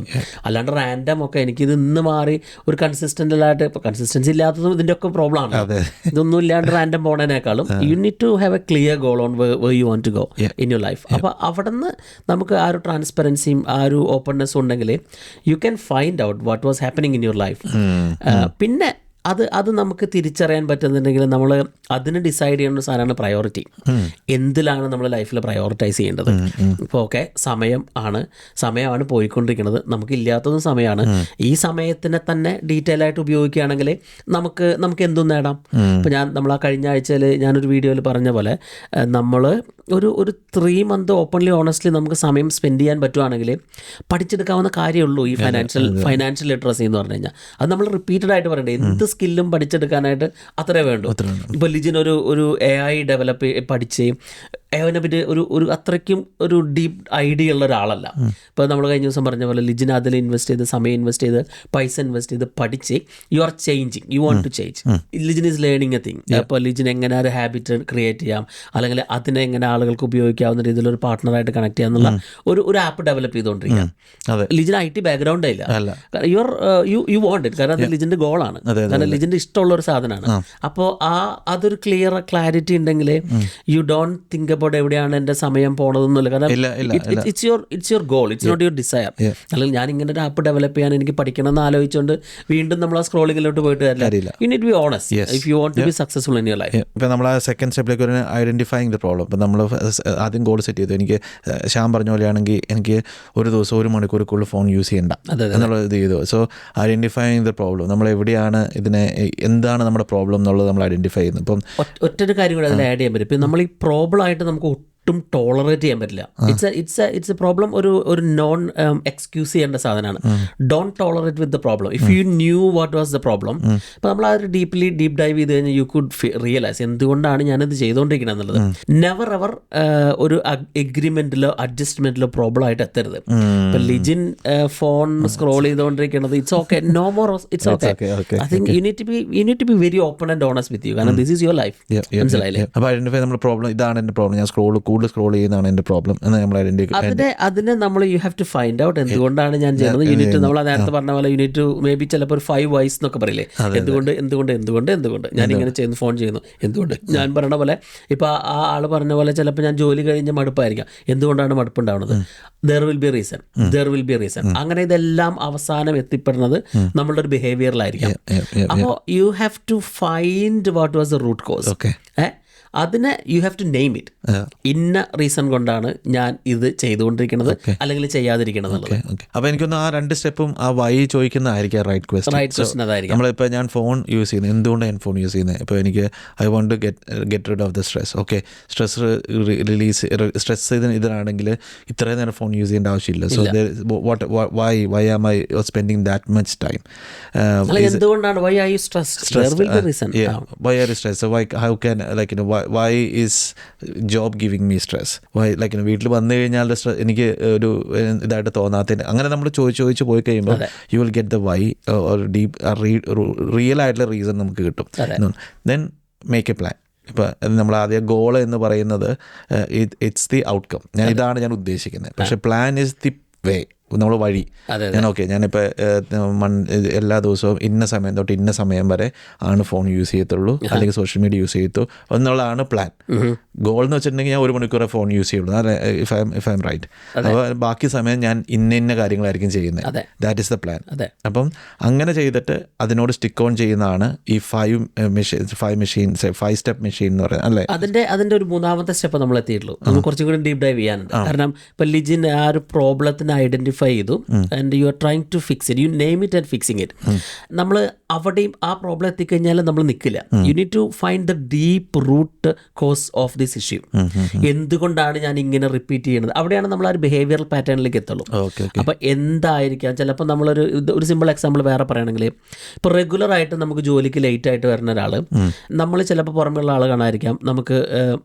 അല്ലാണ്ട് റാൻഡം ഒക്കെ എനിക്കിത് ഇന്ന് മാറി ഒരു കൺസിസ്റ്റൻ്റായിട്ട്, ഇപ്പോൾ കൺസിസ്റ്റൻസി ഇല്ലാത്തതും ഇതിൻ്റെ ഒക്കെ പ്രോബ്ലമാണ്. ഇതൊന്നും ഇല്ലാണ്ട് റാൻഡം പോണേനേക്കാളും you need to have a clear goal on where you want to go in your life. അപ്പോൾ അവിടെ നിന്ന് നമുക്ക് ആ ഒരു ട്രാൻസ്പെറൻസിയും ആ ഒരു ഓപ്പൺനെസ്സും ഉണ്ടെങ്കിൽ you can find out what was happening in your life. പിന്നെ അത് നമുക്ക് തിരിച്ചറിയാൻ പറ്റുന്നുണ്ടെങ്കിൽ നമ്മൾ അതിന് ഡിസൈഡ് ചെയ്യുന്ന ഒരു സാധനമാണ് പ്രയോറിറ്റി. എന്തിലാണ് നമ്മൾ ലൈഫിൽ പ്രയോറിറ്റൈസ് ചെയ്യേണ്ടത്? ഇപ്പോൾ ഓക്കെ, സമയമാണ് പോയിക്കൊണ്ടിരിക്കുന്നത്, നമുക്കില്ലാത്തതും സമയമാണ്. ഈ സമയത്തിനെ തന്നെ ഡീറ്റെയിൽ ആയിട്ട് ഉപയോഗിക്കുകയാണെങ്കിൽ നമുക്ക് എന്തും നേടാം. ഇപ്പോൾ നമ്മൾ ആ കഴിഞ്ഞ ആഴ്ചയിൽ ഞാനൊരു വീഡിയോയിൽ പറഞ്ഞ പോലെ നമ്മൾ ഒരു 3 month ഓപ്പൺലി ഓണസ്റ്റ്ലി നമുക്ക് സമയം സ്പെൻഡ് ചെയ്യാൻ പറ്റുവാണെങ്കിൽ പഠിച്ചെടുക്കാവുന്ന കാര്യമുള്ളൂ ഈ ഫൈനാൻഷ്യൽ ലിറ്ററസി എന്ന് പറഞ്ഞു കഴിഞ്ഞാൽ. അത് നമ്മൾ റിപ്പീറ്റഡ് ആയിട്ട് പറയണ്ടേ, എന്ത് സ്കില്ലും പഠിച്ചെടുക്കാനായിട്ട് അത്രേ വേണ്ടൂ. ഇപ്പോൾ ലിജിൻ ഒരു AI ഡെവലപ്പ് പഠിച്ച് അവനെ പറ്റി ഒരു അത്രയ്ക്കും ഒരു ഡീപ്പ് ഐഡിയ ഉള്ള ഒരാളല്ല. ഇപ്പോൾ നമ്മൾ കഴിഞ്ഞ ദിവസം പറഞ്ഞ പോലെ ലിജിൻ അതിൽ ഇൻവെസ്റ്റ് ചെയ്ത്, സമയം ഇൻവെസ്റ്റ് ചെയ്ത്, പൈസ ഇൻവെസ്റ്റ് ചെയ്ത് പഠിച്ച് you are changing, you want to change. Lijin is learning a thing. അപ്പോൾ ലിജിൻ എങ്ങനെ ഒരു ഹാബിറ്റ് ക്രിയേറ്റ് ചെയ്യാം, അല്ലെങ്കിൽ അതിനെ എങ്ങനെ ആളുകൾക്ക് ഉപയോഗിക്കാവുന്ന രീതിയിൽ ഒരു പാർട്ട്ണറായിട്ട് കണക്ട് ചെയ്യാന്നുള്ള ഒരു ആപ്പ് ഡെവലപ്പ് ചെയ്തുകൊണ്ടിരിക്കുക. ലിജിൻ IT ബാക്ക്ഗ്രൗണ്ടേ ഇല്ല. യു വാണ്ട് ഇറ്റ്, കാരണം അത് ലിജിൻ്റെ ഗോളാണ്, കാരണം ലിജിൻ്റെ ഇഷ്ടമുള്ള ഒരു സാധനമാണ്. അപ്പോൾ അതൊരു ക്ലാരിറ്റി ഉണ്ടെങ്കിൽ യു ഡോണ്ട് തിങ്ക് അബൌട്ട് എവിടെയാണ് എൻ്റെ സമയം പോണതെന്നില്ല. കാരണം it's your goal, it's not your desire. അല്ലെങ്കിൽ ഞാൻ ഇങ്ങനെ ഒരു ആപ്പ് ഡെവലപ്പ് ചെയ്യാൻ എനിക്ക് പഠിക്കണം എന്ന് ആലോചിച്ചുകൊണ്ട് വീണ്ടും നമ്മൾ ആ സ്ക്രോളിങ്ങിലോട്ട് പോയിട്ട് കാര്യമില്ല. You need to be honest if you want to be successful in your life. ഇപ്പോൾ നമ്മൾ ആ സെക്കൻഡ് സ്റ്റെപ്പിലേക്ക് ഒരു ഐഡൻറ്റിഫൈങ് ദ പ്രോബ്ലം. ഇപ്പോൾ നമ്മൾ ആദ്യം ഗോൾ സെറ്റ് ചെയ്തു, എനിക്ക് ശ്യാം പറഞ്ഞ പോലെയാണെങ്കിൽ എനിക്ക് ഒരു ദിവസം 1 മണിക്കൂറിൽ ഫോൺ യൂസ് ചെയ്യണ്ട എന്നുള്ളത് ഇത് ചെയ്തു. സോ ഐഡൻറ്റിഫൈങ് ദ പ്രോബ്ലം, നമ്മൾ എവിടെയാണ് എന്താണ് നമ്മുടെ പ്രോബ്ലം എന്നുള്ളത് നമ്മൾ ഐഡൻറ്റിഫൈ ചെയ്യുന്നു. ഇപ്പം ഒറ്റൊരു കാര്യം കൂടെ അതിൽ ആഡ് ചെയ്യാൻ പറ്റും. ഇപ്പം നമ്മൾ ഈ പ്രോബ്ലം ആയിട്ട് നമുക്ക് ഒട്ടും ടോളറേറ്റ് ചെയ്യാൻ പറ്റില്ല. ഇറ്റ്സ് എ പ്രോബ്ലം ഒരു നോൺ എക്സ്ക്യൂസ് ചെയ്യേണ്ട സാധനമാണ്. Don't tolerate with the problem. If you new what was the problem, അപ്പോൾ നമ്മൾ ആ ഒരു ഡീപ്പ് ഡൈവ് ചെയ്ത് കഴിഞ്ഞാൽ യു കുഡ് റിയലൈസ് എന്തുകൊണ്ടാണ് ഞാനിത് ചെയ്തുകൊണ്ടിരിക്കുന്നത് എന്നുള്ളത്. നെവർ എവർ ഒരു എഗ്രിമെന്റിലോ അഡ്ജസ്റ്റ്മെന്റിലോ പ്രോബ്ലം ആയിട്ട് എത്തരുത്. ഇപ്പൊ ലിജിൻ ഫോൺ സ്ക്രോൾ ചെയ്തുകൊണ്ടിരിക്കുന്നത് it's okay, no more, it's okay. I think you need to be very open and honest with you, കാരണം ദിസ് ഈസ് യുവർ ലൈഫ്. മനസ്സിലായില്ലേ? അപ്പോൾ ഐഡൻറ്റിഫൈ നമ്മുടെ പ്രോബ്ലം, ഇതാണ് എൻ്റെ പ്രോബ്ലം, ഞാൻ കൂടുതൽ സ്ക്രോൾ ചെയ്യുന്നതാണ് എൻ്റെ പ്രോബ്ലം എന്ന് നമ്മൾ അതിനെ നമ്മൾ you have to find out എന്തുകൊണ്ടാണ് ഞാൻ ചെയ്യുന്നത്. യൂണിറ്റ് നമ്മൾ നേരത്തെ പറഞ്ഞ പോലെ യൂണിറ്റ് മേ ബി ചിലപ്പോൾ ഒരു 5 whys എന്നൊക്കെ പറയില്ലേ, എന്തുകൊണ്ട് ഞാൻ ഇങ്ങനെ ചെയ്യുന്നു, ഫോൺ ചെയ്യുന്നു, എന്തുകൊണ്ട്. ഞാൻ പറഞ്ഞ പോലെ ഇപ്പോൾ ആ ആൾ പറഞ്ഞ പോലെ ചിലപ്പോൾ ഞാൻ ജോലി കഴിഞ്ഞ് മടുപ്പായിരിക്കാം. എന്തുകൊണ്ടാണ് മടുപ്പുണ്ടാവുന്നത്? There will be reason. അങ്ങനെ ഇതെല്ലാം അവസാനം എത്തിപ്പെടുന്നത് നമ്മളുടെ ഒരു ബിഹേവിയറിലായിരിക്കാം. അപ്പോൾ you have to find what was the root cause. അതിനെ you have to name it. ഇന്ന റീസൺ കൊണ്ടാണ് ഞാൻ ഇത് ചെയ്തുകൊണ്ടിരിക്കുന്നത് അല്ലെങ്കിൽ ചെയ്യാതിരിക്കണം എന്നുള്ളത്. അപ്പോൾ എനിക്കൊന്ന് ആ 2 സ്റ്റെപ്പും ആ വൈ ചോദിക്കുന്നതായിരിക്കും റൈറ്റ് ക്വസ്റ്റ്യൻ. അതായിരിക്കും. നമ്മളിപ്പോൾ ഞാൻ ഫോൺ യൂസ് ചെയ്യുന്നത്, എന്തുകൊണ്ട് ഞാൻ ഫോൺ യൂസ് ചെയ്യുന്നത്? ഇപ്പോൾ എനിക്ക് I want to get rid of the stress. Okay, stress ഇതിനാണെങ്കിൽ ഇത്രയും നേരം ഫോൺ യൂസ് ചെയ്യേണ്ട ആവശ്യമില്ല. So why am I spending that much time? എന്തുകൊണ്ടാണ്? Why are you stressed? Why are you stressed? How can why is job giving me stress? Why വീട്ടിൽ വന്നു കഴിഞ്ഞാൽ എനിക്ക് ഒരു ഇതായിട്ട് തോന്നാത്തതിന് അങ്ങനെ നമ്മൾ ചോദിച്ച് പോയി കഴിയുമ്പോൾ you will get the why or real ആയിട്ടുള്ള റീസൺ നമുക്ക് കിട്ടും. Then make a plan. ഇപ്പോൾ നമ്മൾ ആദ്യം ഗോൾ എന്ന് പറയുന്നത് ഇറ്റ്സ് ദി ഔട്ട്കം, ഇതാണ് ഞാൻ ഉദ്ദേശിക്കുന്നത്. പക്ഷേ പ്ലാൻ ഇസ് ദി വേ, നമ്മൾ വഴി. ഞാനിപ്പോൾ എല്ലാ ദിവസവും ഇന്ന സമയം തൊട്ട് ഇന്ന സമയം വരെ ആണ് ഫോൺ യൂസ് ചെയ്യത്തുള്ളൂ, അല്ലെങ്കിൽ സോഷ്യൽ മീഡിയ യൂസ് ചെയ്യത്തു എന്നുള്ളതാണ് പ്ലാൻ. ഗോൾ എന്ന് വെച്ചിട്ടുണ്ടെങ്കിൽ ഞാൻ 1 മണിക്കൂറേ ഫോൺ യൂസ് ചെയ്യുള്ളൂ, ഇഫ് ഐ എം റൈറ്റ്. അപ്പോൾ ബാക്കി സമയം ഞാൻ ഇന്ന കാര്യങ്ങളായിരിക്കും ചെയ്യുന്നത്. That is the plan. അപ്പം അങ്ങനെ ചെയ്തിട്ട് അതിനോട് സ്റ്റിക്ക് ഓൺ ചെയ്യുന്നതാണ് ഈ 5 സ്റ്റെപ്പ് മെഷീൻ എന്ന് പറയുന്നത്, അല്ലേ? അതിൻ്റെ ഒരു 3ാമത്തെ സ്റ്റെപ്പ് നമ്മൾ എത്തിയിട്ടുള്ളൂ. നമ്മൾ കുറച്ചും കൂടി ഡീപ്പ് ഡൈവ് ചെയ്യാനുണ്ട്. കാരണം ഇപ്പം ലിജിൻ ആ ഒരു പ്രോബ്ലത്തിന് ഐഡന്റിഫൈ ചെയ്തു and you are trying to fix it, you name it and fixing it. നമ്മൾ അവിടെയും ആ പ്രോബ്ലം എത്തിക്കഴിഞ്ഞാൽ നമ്മൾ നിൽക്കില്ല. You need to find the deep root cause of this issue. എന്തുകൊണ്ടാണ് ഞാൻ ഇങ്ങനെ റിപ്പീറ്റ് ചെയ്യുന്നത്? അവിടെയാണ് നമ്മൾ ആ ഒരു ബിഹേവിയറൽ പാറ്റേണിലേക്ക് എത്തുള്ളൂ. അപ്പോൾ എന്തായിരിക്കാം? ചിലപ്പോൾ ഒരു സിമ്പിൾ എക്സാമ്പിൾ വേറെ പറയുകയാണെങ്കിൽ, ഇപ്പോൾ റെഗുലറായിട്ട് നമുക്ക് ജോലിക്ക് ലേറ്റ് ആയിട്ട് വരുന്ന ഒരാൾ, നമ്മൾ ചിലപ്പോൾ പുറമെയുള്ള ആൾ കാണാതിരിക്കാം നമുക്ക്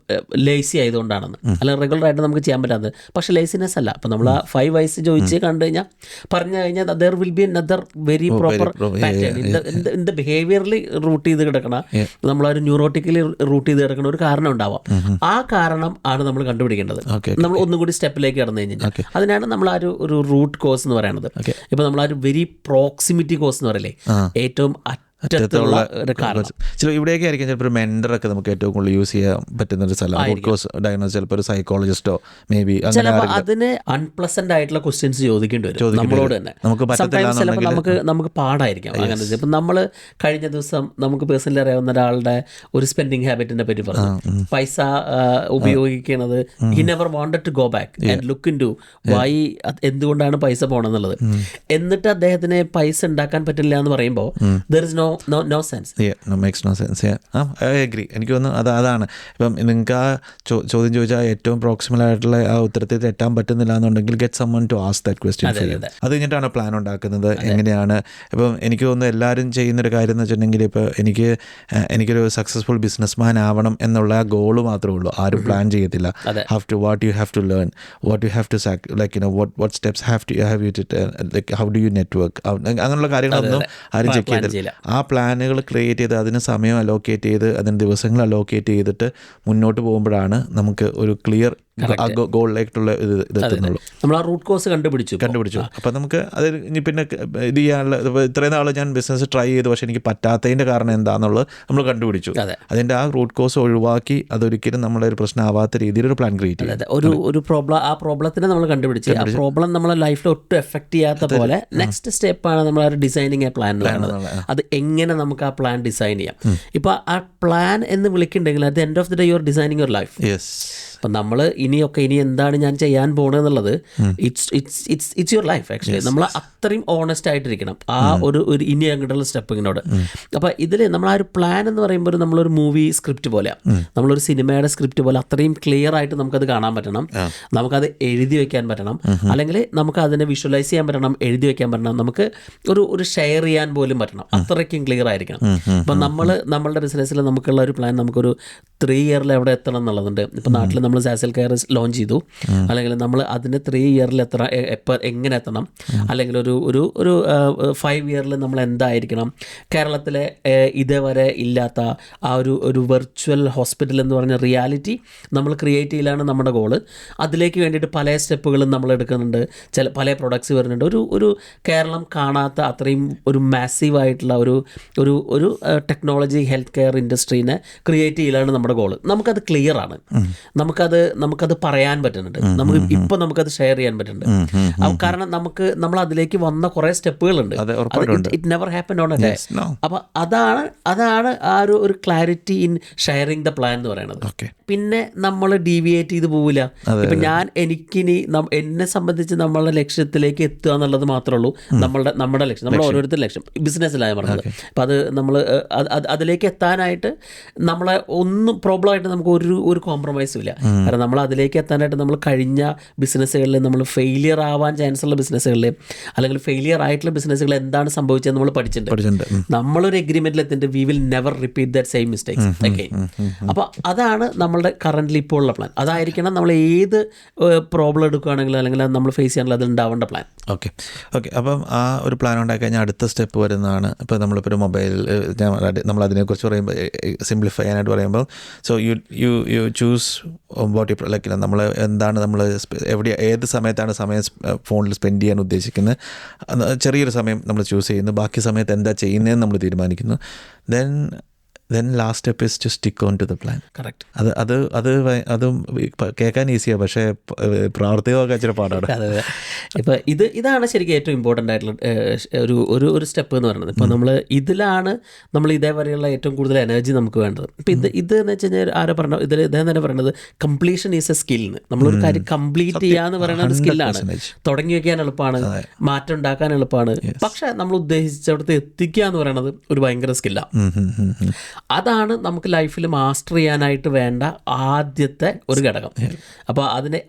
ലേസി ആയതുകൊണ്ടാണെന്ന്, അല്ലെങ്കിൽ റെഗുലറായിട്ട് നമുക്ക് ചെയ്യാൻ പറ്റാത്തത്. പക്ഷേ ലേസിനെസ് അല്ല. അപ്പോൾ നമ്മൾ ആ 5 whys ചോദിച്ച് കണ്ടു കഴിഞ്ഞാൽ പറഞ്ഞു കഴിഞ്ഞാൽ there will be another very proper pattern in the behaviourally root ചെയ്ത് കിടക്കണ, നമ്മളൊരു ന്യൂറോട്ടിക്കലി റൂട്ട് ചെയ്ത് കിടക്കണ ഒരു കാരണം ഉണ്ടാവാം. ആ കാരണം ആണ് നമ്മൾ കണ്ടുപിടിക്കേണ്ടത്. നമ്മൾ ഒന്നും കൂടി സ്റ്റെപ്പിലേക്ക് കടന്നു കഴിഞ്ഞാൽ അതിനാണ് നമ്മൾ ആ ഒരു റൂട്ട് കോസ് എന്ന് പറയുന്നത്. ഇപ്പൊ നമ്മൾ ആ ഒരു വെരി പ്രോക്സിമിറ്റി കോസ് എന്ന് പറയില്ലേ, ഏറ്റവും അറ്റത്തുള്ള ഒരു കാരണം. ചില ഇവിടെയൊക്കെ ആയിരിക്കും ചിലപ്പോൾ ഒരു മെൻറ്ററൊക്കെ നമുക്ക് ഏറ്റവും കൂടുതൽ യൂസ് ചെയ്യാൻ പറ്റുന്ന ഒരു സ്ഥലം. റൂട്ട് കോസ് ഡയഗ്നോസ് ചിലപ്പോൾ ഒരു സൈക്കോളജിസ്റ്റോ മേ ബി ചിലപ്പോൾ അതിന് അൺപ്ലസന്റ് ആയിട്ടുള്ള ക്വസ്റ്റ്യൻസ് ചോദിക്കേണ്ടി വരും നമ്മളോട് തന്നെ. ചിലപ്പോൾ നമുക്ക് പാടായിരിക്കാം അങ്ങനെ. ഇപ്പം നമ്മൾ കഴിഞ്ഞ ദിവസം നമുക്ക് പേഴ്സണലി അറിയാവുന്ന ഒരാളുടെ ഒരു സ്പെൻഡിങ് ഹാബിറ്റിനെ പറ്റി പറഞ്ഞു. പൈസ ഉപയോഗിക്കുന്നത് he never wanted to go back and look into why, എന്തുകൊണ്ടാണ് പൈസ പോകണമെന്നുള്ളത്. എന്നിട്ട് അദ്ദേഹത്തിന് പൈസ ഉണ്ടാക്കാൻ പറ്റില്ല എന്ന് പറയുമ്പോൾ there is no sense. Yeah, no makes no sense. Yeah, I agree. എനിക്ക് തോന്നുന്നു അതാണ് ഇപ്പം നിങ്ങൾക്ക് ആ ചോദ്യം ചോദിച്ചാൽ ഏറ്റവും പ്രോക്സിമൽ ആയിട്ടുള്ള ആ ഉത്തരത്തിൽ എത്താൻ പറ്റുന്നില്ല എന്നുണ്ടെങ്കിൽ get someone to ask that question for you. അത് കഴിഞ്ഞിട്ടാണ് പ്ലാൻ ഉണ്ടാക്കുന്നത്. എങ്ങനെയാണ് ഇപ്പം എനിക്ക് തോന്നുന്നു എല്ലാവരും ചെയ്യുന്നൊരു കാര്യം എന്ന് വെച്ചിട്ടുണ്ടെങ്കിൽ ഇപ്പോൾ എനിക്കൊരു സക്സസ്ഫുൾ ബിസിനസ്മാൻ ആവണം എന്നുള്ള ആ ഗോള് മാത്രമേ ഉള്ളൂ. ആരും പ്ലാൻ ചെയ്യത്തില്ല. What you have to learn, what you have to what steps have you to like how do you network, അങ്ങനെയുള്ള കാര്യങ്ങളൊന്നും ആരും ചെക്ക് ചെയ്തില്ല. ആ പ്ലാനുകൾ ക്രിയേറ്റ് ചെയ്ത് അതിന് സമയം അലോക്കേറ്റ് ചെയ്ത് അതിന് ദിവസങ്ങൾ അലോക്കേറ്റ് ചെയ്തിട്ട് മുന്നോട്ട് പോകുമ്പോഴാണ് നമുക്ക് ഒരു ക്ലിയർ ഗോളിലേക്കുള്ള ഇതെത്തുന്നുള്ളൂ. നമ്മൾ ആ റൂട്ട് കോസ് കണ്ടുപിടിച്ചു. അപ്പം നമുക്ക് അത് ഇനി പിന്നെ ഇത് ചെയ്യാനുള്ള ഇത്രയും നാൾ ഞാൻ ബിസിനസ് ട്രൈ ചെയ്തു പക്ഷേ എനിക്ക് പറ്റാത്തതിൻ്റെ കാരണം എന്താണെന്നുള്ളത് നമ്മൾ കണ്ടുപിടിച്ചു. അതിൻ്റെ ആ റൂട്ട് കോസ് ഒഴിവാക്കി അതൊരിക്കലും നമ്മളെ ഒരു പ്രശ്നമാവാത്ത രീതിയിൽ ഒരു പ്ലാൻ ക്രിയേറ്റ് ചെയ്യും. ഒരു പ്രോബ്ലം, ആ പ്രോബ്ലത്തിനെ നമ്മൾ കണ്ടുപിടിച്ച് ആ പ്രോബ്ലം നമ്മളെ ലൈഫിൽ ഒട്ടും എഫക്ട് ചെയ്യാത്ത പോലെ നെക്സ്റ്റ് സ്റ്റെപ്പാണ് നമ്മൾ ആ ഡിസൈനിങ് എ പ്ലാൻ എന്ന് പറയുന്നത്. അത് എങ്ങനെ നമുക്ക് ആ പ്ലാൻ ഡിസൈൻ ചെയ്യാം. ഇപ്പോൾ ആ പ്ലാൻ എന്ന് വിളിക്കുന്നുണ്ടെങ്കിൽ at the end of the day you are designing your life. അപ്പം നമ്മൾ ഇനി എന്താണ് ഞാൻ ചെയ്യാൻ പോകണമെന്നുള്ളത് ഇറ്റ്സ് യുവർ ലൈഫ്. ആക്ച്വലി നമ്മൾ അത്രയും ഓണസ്റ്റ് ആയിട്ടിരിക്കണം ആ ഒരു ഇനി അങ്ങോട്ടുള്ള സ്റ്റെപ്പിങ്ങിനോട്. അപ്പോൾ ഇതിൽ നമ്മൾ ആ ഒരു പ്ലാൻ എന്ന് പറയുമ്പോൾ നമ്മളൊരു മൂവി സ്ക്രിപ്റ്റ് പോലെയാണ്, നമ്മളൊരു സിനിമയുടെ സ്ക്രിപ്റ്റ് പോലെ അത്രയും ക്ലിയർ ആയിട്ട് നമുക്കത് കാണാൻ പറ്റണം, നമുക്കത് എഴുതി വയ്ക്കാൻ പറ്റണം, അല്ലെങ്കിൽ നമുക്ക് അതിനെ വിഷ്വലൈസ് ചെയ്യാൻ പറ്റണം, എഴുതി വയ്ക്കാൻ പറ്റണം, നമുക്ക് ഒരു ഷെയർ ചെയ്യാൻ പോലും പറ്റണം. അത്രയ്ക്കും ക്ലിയർ ആയിരിക്കണം. അപ്പം നമ്മളുടെ ബിസിനസ്സിൽ നമുക്കുള്ള ഒരു പ്ലാൻ നമുക്കൊരു 3 ഇയറിൽ എവിടെ എത്തണം എന്നുള്ളതുണ്ട്. ഇപ്പം നാട്ടിൽ നമ്മൾ സാസൽ കെയർ ലോഞ്ച് ചെയ്തു, അല്ലെങ്കിൽ നമ്മൾ അതിന് 3 ഇയറിൽ എങ്ങനെ എത്തണം, അല്ലെങ്കിൽ ഒരു 5 ഇയറിൽ നമ്മൾ എന്തായിരിക്കണം. കേരളത്തിലെ ഇതേവരെ ഇല്ലാത്ത ആ ഒരു വെർച്വൽ ഹോസ്പിറ്റൽ എന്ന് പറഞ്ഞ റിയാലിറ്റി നമ്മൾ ക്രിയേറ്റ് ചെയ്യലാണ് നമ്മുടെ ഗോള്. അതിലേക്ക് വേണ്ടിയിട്ട് പല സ്റ്റെപ്പുകളും നമ്മൾ എടുക്കുന്നുണ്ട്, പല പ്രൊഡക്ട്സ് വരുന്നുണ്ട്. ഒരു കേരളം കാണാത്ത അത്രയും ഒരു മാസീവായിട്ടുള്ള ഒരു ടെക്നോളജി ഹെൽത്ത് കെയർ ഇൻഡസ്ട്രീനെ ക്രിയേറ്റ് ചെയ്യലാണ് നമ്മുടെ ഗോള്. നമുക്കത് ക്ലിയർ ആണ്, നമുക്കത് പറയാൻ പറ്റുന്നുണ്ട്, നമുക്കത് ഷെയർ ചെയ്യാൻ പറ്റുന്നുണ്ട്. കാരണം നമ്മൾ അതിലേക്ക് വന്ന കുറേ സ്റ്റെപ്പുകളുണ്ട്. It never happened on a day. അപ്പോൾ അതാണ് ആ ഒരു clarity in sharing the plan എന്ന് പറയുന്നത്. പിന്നെ നമ്മൾ ഡീവിയേറ്റ് ചെയ്ത് പോവില്ല. ഇപ്പം എനിക്കിനി എന്നെ സംബന്ധിച്ച് നമ്മളുടെ ലക്ഷ്യത്തിലേക്ക് എത്തുക എന്നുള്ളത് മാത്രമേ ഉള്ളൂ നമ്മുടെ ലക്ഷ്യം, നമ്മൾ ഓരോരുത്തരുടെ ലക്ഷ്യം. ബിസിനസ്സിലായ പറഞ്ഞത്. അപ്പം അത് നമ്മൾ അതിലേക്ക് എത്താനായിട്ട് നമ്മളെ ഒന്നും പ്രോബ്ലം ആയിട്ട് നമുക്ക് ഒരു കോംപ്രമൈസും ഇല്ല. കാരണം നമ്മൾ അതിലേക്ക് എത്താനായിട്ട് നമ്മൾ കഴിഞ്ഞ ബിസിനസ്സുകളിൽ നമ്മൾ ഫെയിലിയർ ആവാൻ ചാൻസ് ഉള്ള ബിസിനസ്സുകളിൽ അല്ലെങ്കിൽ ഫെയിലിയർ ആയിട്ടുള്ള ബിസിനസ്സുകൾ എന്താണ് സംഭവിച്ചത് നമ്മൾ പഠിച്ചിട്ടുണ്ട്. നമ്മളൊരു എഗ്രിമെന്റിൽ എത്തിയിട്ട് we will never repeat that same mistakes again. അപ്പോൾ അതാണ് നമ്മളുടെ കറന്റ്ലി ഇപ്പോൾ ഉള്ള പ്ലാൻ. അതായിരിക്കണം നമ്മൾ ഏത് പ്രോബ്ലം എടുക്കുകയാണെങ്കിൽ അല്ലെങ്കിൽ നമ്മൾ ഫേസ് ചെയ്യാനുള്ള അത് ഉണ്ടാവേണ്ട പ്ലാൻ. ഓക്കെ. അപ്പം ആ ഒരു പ്ലാൻ ഉണ്ടാക്കി കഴിഞ്ഞാൽ അടുത്ത സ്റ്റെപ്പ് വരുന്നതാണ്. ഇപ്പോൾ നമ്മളിപ്പോൾ ഒരു മൊബൈൽ നമ്മൾ അതിനെക്കുറിച്ച് പറയുമ്പോൾ സിംപ്ലിഫൈ ചെയ്യാനായിട്ട് പറയുമ്പോൾ so you choose what you like നമ്മൾ എന്താണ് നമ്മൾ ഏത് സമയത്താണ് ഫോണിൽ സ്പെൻഡ് ചെയ്യാൻ ഉദ്ദേശിക്കുന്നത്. ചെറിയൊരു സമയം നമ്മൾ ചൂസ് ചെയ്യുന്നു, ബാക്കി സമയത്ത് എന്താ ചെയ്യുന്നതെന്ന് നമ്മൾ തീരുമാനിക്കുന്നു. then last step is to stick on to the plan. Correct. അതും കേൾക്കാൻ ഈസിയാണ്, പക്ഷേ പ്രാവർത്തികമൊക്കെ ഇച്ചിരി പാടാണ്. അതെ. ഇപ്പോൾ ഇതാണ് ശരിക്കും ഏറ്റവും ഇമ്പോർട്ടൻ്റ് ആയിട്ടുള്ള ഒരു സ്റ്റെപ്പ് എന്ന് പറയുന്നത്. ഇപ്പോൾ ഇതിലാണ് നമ്മൾ ഇതേവരെയുള്ള ഏറ്റവും കൂടുതൽ എനർജി നമുക്ക് വേണ്ടത്. ഇപ്പോൾ ഇത് എന്ന് വെച്ച് കഴിഞ്ഞാൽ ആരോ പറഞ്ഞു, ഇദ്ദേഹം തന്നെ പറയുന്നത് കംപ്ലീഷൻ ഈസ് എ സ്കില്ലിന്. നമ്മളൊരു കാര്യം കംപ്ലീറ്റ് ചെയ്യാന്ന് പറയുന്ന ഒരു സ്കില്ലാണ്. തുടങ്ങി വയ്ക്കാൻ എളുപ്പമാണ്, മാറ്റം ഉണ്ടാക്കാൻ എളുപ്പമാണ്, പക്ഷേ നമ്മൾ ഉദ്ദേശിച്ചവിടുത്തെ എത്തിക്കുക എന്ന് പറയുന്നത് ഒരു ഭയങ്കര സ്കില്ലാണ്. അതാണ് നമുക്ക് ലൈഫിൽ മാസ്റ്റർ ചെയ്യാനായിട്ട് വേണ്ട ആദ്യത്തെ ഒരു ഘടകം. അപ്പോൾ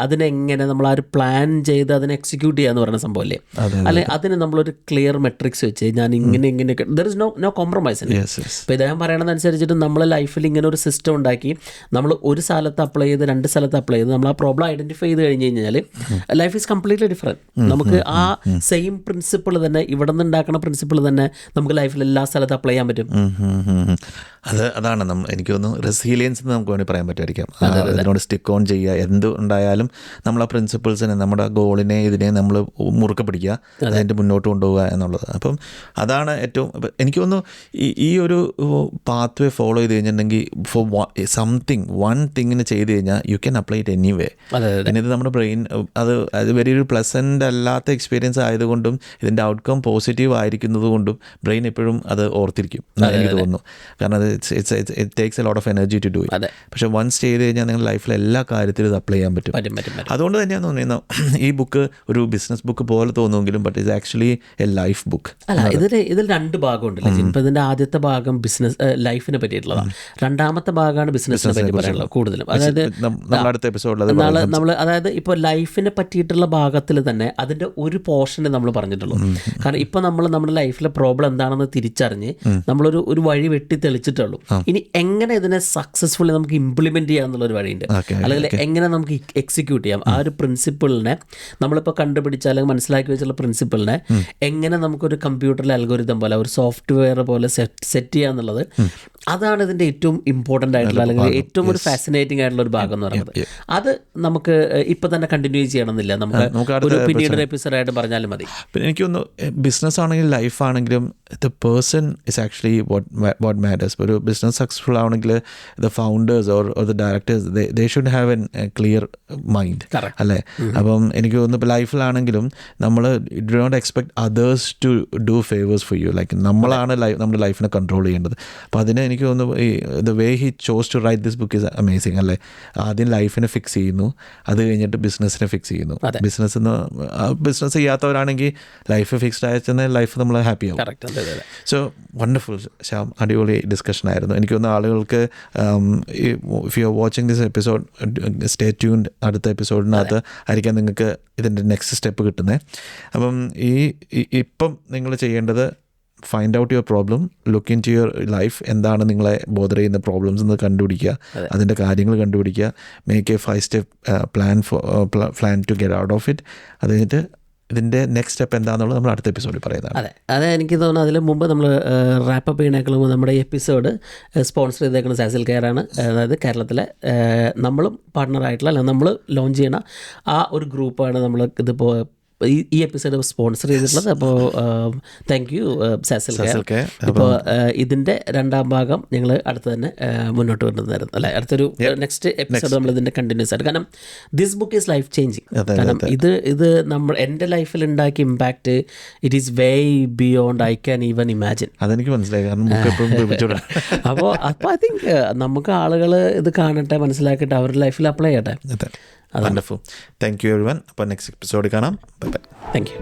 അതിനെങ്ങനെ നമ്മൾ ആ ഒരു പ്ലാൻ ചെയ്ത് അതിനെ എക്സിക്യൂട്ട് ചെയ്യാന്ന് പറയുന്ന സംഭവമല്ലേ. അല്ലെ അതിന് നമ്മളൊരു ക്ലിയർ മെട്രിക്സ് വെച്ച് ഞാൻ ഇങ്ങനെയൊക്കെ ദർ ഇസ് നോ കോംപ്രമൈസ്. അപ്പോൾ ഇദ്ദേഹം പറയണതനുസരിച്ചിട്ട് നമ്മളെ ലൈഫിൽ ഇങ്ങനെ ഒരു സിസ്റ്റം ഉണ്ടാക്കി നമ്മൾ ഒരു സ്ഥലത്ത് അപ്ലൈ ചെയ്ത് 2 സ്ഥലത്ത് അപ്ലൈ ചെയ്ത് നമ്മൾ ആ പ്രോബ്ലം ഐഡൻറ്റിഫൈ ചെയ്ത് കഴിഞ്ഞ് കഴിഞ്ഞാൽ ലൈഫ് ഈസ് കംപ്ലീറ്റ്ലി ഡിഫറെൻറ്റ്. നമുക്ക് ആ സെയിം പ്രിൻസിപ്പിൾ തന്നെ, ഇവിടെ നിന്ന് ഉണ്ടാക്കുന്ന പ്രിൻസിപ്പിൾ തന്നെ നമുക്ക് ലൈഫിൽ എല്ലാ സ്ഥലത്തും അപ്ലൈ ചെയ്യാൻ പറ്റും. അതാണ് എനിക്ക് തോന്നുന്നു റെസീലിയൻസ് എന്ന് നമുക്ക് വേണമെങ്കിൽ പറയാൻ പറ്റുമായിരിക്കും. അതിനോട് സ്റ്റിക്ക് ഓൺ ചെയ്യുക, എന്ത് ഉണ്ടായാലും നമ്മൾ ആ പ്രിൻസിപ്പിൾസിനെ, നമ്മുടെ ഗോളിനെ ഇതിനെ നമ്മൾ മുറുക്കെ പിടിക്കുക, അതിൻ്റെ മുന്നോട്ട് കൊണ്ടുപോകുക എന്നുള്ളത്. അപ്പം അതാണ് ഏറ്റവും എനിക്ക് തോന്നുന്നു ഈ ഒരു പാത്ത് വേ ഫോളോ ചെയ്ത് കഴിഞ്ഞിട്ടുണ്ടെങ്കിൽ ഫോർ സംതിങ് വൺ തിങ്ങിന് ചെയ്ത് കഴിഞ്ഞാൽ you can apply it anyway. പിന്നെ ഇത് നമ്മുടെ ബ്രെയിൻ അത് വലിയൊരു പ്ലസൻ്റ് അല്ലാത്ത എക്സ്പീരിയൻസ് ആയതുകൊണ്ടും ഇതിൻ്റെ ഔട്ട്കം പോസിറ്റീവ് ആയിരിക്കുന്നത് കൊണ്ടും ബ്രെയിൻ എപ്പോഴും അത് ഓർത്തിരിക്കും എനിക്ക് തോന്നുന്നു. കാരണം അത് it takes a lot of energy to do it. പക്ഷെ വൺസ് ചെയ്ത് കഴിഞ്ഞാൽ നിങ്ങൾ ലൈഫിൽ എല്ലാ കാര്യത്തിലും ഇത് അപ്ലൈ ചെയ്യാൻ പറ്റും. അതുകൊണ്ട് തന്നെയാണ് തോന്നുന്നത് ഈ ബുക്ക് ഒരു ബിസിനസ് ബുക്ക് പോലെ തോന്നുമെങ്കിലും but it's actually a life book. അല്ല, ഇതിൽ 2 ഭാഗമുണ്ടല്ലോ. ഇപ്പോൾ ഇതിൻ്റെ ആദ്യത്തെ ഭാഗം ബിസിനസ് ലൈഫിനെ പറ്റിയിട്ടുള്ളതാണ്, രണ്ടാമത്തെ ഭാഗമാണ് ബിസിനസ്സിനെ പറ്റി പറയാനുള്ളത് കൂടുതലും. അതായത് അടുത്ത എപ്പിസോഡിൽ നമ്മൾ അതായത് ഇപ്പോൾ ലൈഫിനെ പറ്റിയിട്ടുള്ള ഭാഗത്തിൽ തന്നെ അതിൻ്റെ ഒരു പോർഷനെ നമ്മൾ പറഞ്ഞിട്ടുള്ളൂ. കാരണം ഇപ്പോൾ നമ്മൾ നമ്മുടെ ലൈഫിലെ പ്രോബ്ലം എന്താണെന്ന് തിരിച്ചറിഞ്ഞ് നമ്മളൊരു വഴി വെട്ടി തെളിച്ചിട്ടുള്ളൂ. ഇനി എങ്ങനെ ഇതിനെ സക്സസ്ഫുള്ളി നമുക്ക് ഇംപ്ലിമെന്റ് ചെയ്യാം എന്നുള്ളൊരു വഴിയുണ്ട്, അല്ലെങ്കിൽ എങ്ങനെ നമുക്ക് എക്സിക്യൂട്ട് ചെയ്യാം. ആ ഒരു പ്രിൻസിപ്പിളിനെ നമ്മളിപ്പോൾ കണ്ടുപിടിച്ച അല്ലെങ്കിൽ മനസ്സിലാക്കി വെച്ചുള്ള പ്രിൻസിപ്പിളിനെ എങ്ങനെ നമുക്കൊരു കമ്പ്യൂട്ടറിലെ അൽഗോരിതം പോലെ ഒരു സോഫ്റ്റ്വെയർ പോലെ സെറ്റ് ചെയ്യുക എന്നുള്ളത്, അതാണ് ഇതിൻ്റെ ഏറ്റവും ഇമ്പോർട്ടൻ്റ് ആയിട്ടുള്ള അല്ലെങ്കിൽ ഏറ്റവും ഒരു ഫാസിനേറ്റിംഗ് ആയിട്ടുള്ള ഒരു ഭാഗം എന്ന് പറയുന്നത്. അത് നമുക്ക് ഇപ്പം തന്നെ കണ്ടിന്യൂ ചെയ്യണമെന്നില്ല, നമുക്ക് പിന്നീട് ഒരു എപ്പിസോഡായിട്ട് പറഞ്ഞാലും മതി. പിന്നെ എനിക്ക് തോന്നുന്നു ബിസിനസ് ആണെങ്കിലും ലൈഫ് ആണെങ്കിലും the person is actually what matters. ഒരു ബിസിനസ് സക്സസ്ഫുൾ ആവണമെങ്കിൽ the founders or the directors they should have a clear mind അല്ലേ. അപ്പം എനിക്ക് തോന്നുന്നു ഇപ്പോൾ ലൈഫിലാണെങ്കിലും നമ്മൾ do not expect others to do favours for you. Like നമ്മളാണ് നമ്മുടെ ലൈഫിനെ കൺട്രോൾ ചെയ്യേണ്ടത്. അപ്പോൾ അതിന് എനിക്ക് തോന്നുന്നു ഈ the way he chose to write this book is amazing അല്ലേ. ആദ്യം ലൈഫിനെ ഫിക്സ് ചെയ്യുന്നു, അത് കഴിഞ്ഞിട്ട് ബിസിനസ്സിനെ ഫിക്സ് ചെയ്യുന്നു. ബിസിനസ് ചെയ്യാത്തവരാണെങ്കിൽ ലൈഫ് ഫിക്സ്ഡ് ആയ ലൈഫ് നമ്മൾ ഹാപ്പി ആവും. സോ വണ്ടർഫുൾ ശ്യാം, അടിപൊളി ഡിസ്കഷൻ ആയിരുന്നു. എനിക്ക് തോന്നുന്നു ആളുകൾക്ക് if you are watching this episode stay tuned, അടുത്ത എപ്പിസോഡിനകത്ത് ആയിരിക്കാം നിങ്ങൾക്ക് ഇതിൻ്റെ നെക്സ്റ്റ് സ്റ്റെപ്പ് കിട്ടുന്നത്. അപ്പം ഇപ്പം നിങ്ങൾ ചെയ്യേണ്ടത് find out your problem, look into your life, എന്താണ് നിങ്ങളെ ബോദർ ചെയ്യുന്ന പ്രോബ്ലംസ് എന്ന് കണ്ടുപിടിക്കുക, അതിൻ്റെ കാര്യങ്ങൾ കണ്ടുപിടിക്കുക, make a 5 step plan to get out of it. അത് കഴിഞ്ഞിട്ട് ഇതിൻ്റെ നെക്സ്റ്റ് സ്റ്റെപ്പ് എന്താണെന്നുള്ളത് നമ്മൾ അടുത്ത എപ്പിസോഡിൽ പറയുന്നതാണ്. അതെ എനിക്ക് തോന്നുന്നു അതിന് മുമ്പ് നമ്മൾ റാപ്പപ്പ് ചെയ്യണേക്കാളും നമ്മുടെ ഈ എപ്പിസോഡ് സ്പോൺസർ ചെയ്തേക്കുന്ന സാസിൽ കെയറാണ്. അതായത് കേരളത്തിലെ നമ്മളും പാർട്ട്ണറായിട്ടുള്ള അല്ലെങ്കിൽ നമ്മൾ ലോഞ്ച് ചെയ്യണ ആ ഒരു ഗ്രൂപ്പാണ് നമ്മൾ ഇതിപ്പോൾ ഈ എപ്പിസോഡ് സ്പോൺസർ ചെയ്തിട്ടുള്ളത്. അപ്പോൾ താങ്ക് യു സാസിൽ കെയർ. ഇപ്പോൾ ഇതിൻ്റെ 2ാം ഭാഗം ഞങ്ങൾ അടുത്ത് തന്നെ മുന്നോട്ട് കൊണ്ടുവന്നായിരുന്നു അല്ലേ. അടുത്തൊരു നെക്സ്റ്റ് എപ്പിസോഡ് നമ്മൾ ഇതിൻ്റെ കണ്ടിന്യൂസ് ആയിട്ട്, കാരണം this book is life changing. കാരണം ഇത് നമ്മൾ എൻ്റെ ലൈഫിൽ ഉണ്ടാക്കിയ impact it is way beyond I can even imagine. അതെനിക്ക് മനസ്സിലായി. അപ്പോൾ ഐ തിങ്ക് നമുക്ക് ആളുകൾ ഇത് കാണട്ടെ, മനസ്സിലാക്കിയിട്ട് അവരുടെ ലൈഫിൽ അപ്ലൈ ചെയ്യട്ടെ. വണ്ടർഫുൾ. Thank you everyone. അപ്പോൾ നെക്സ്റ്റ് എപ്പിസോഡിൽ കാണാം. Bye bye. Thank you.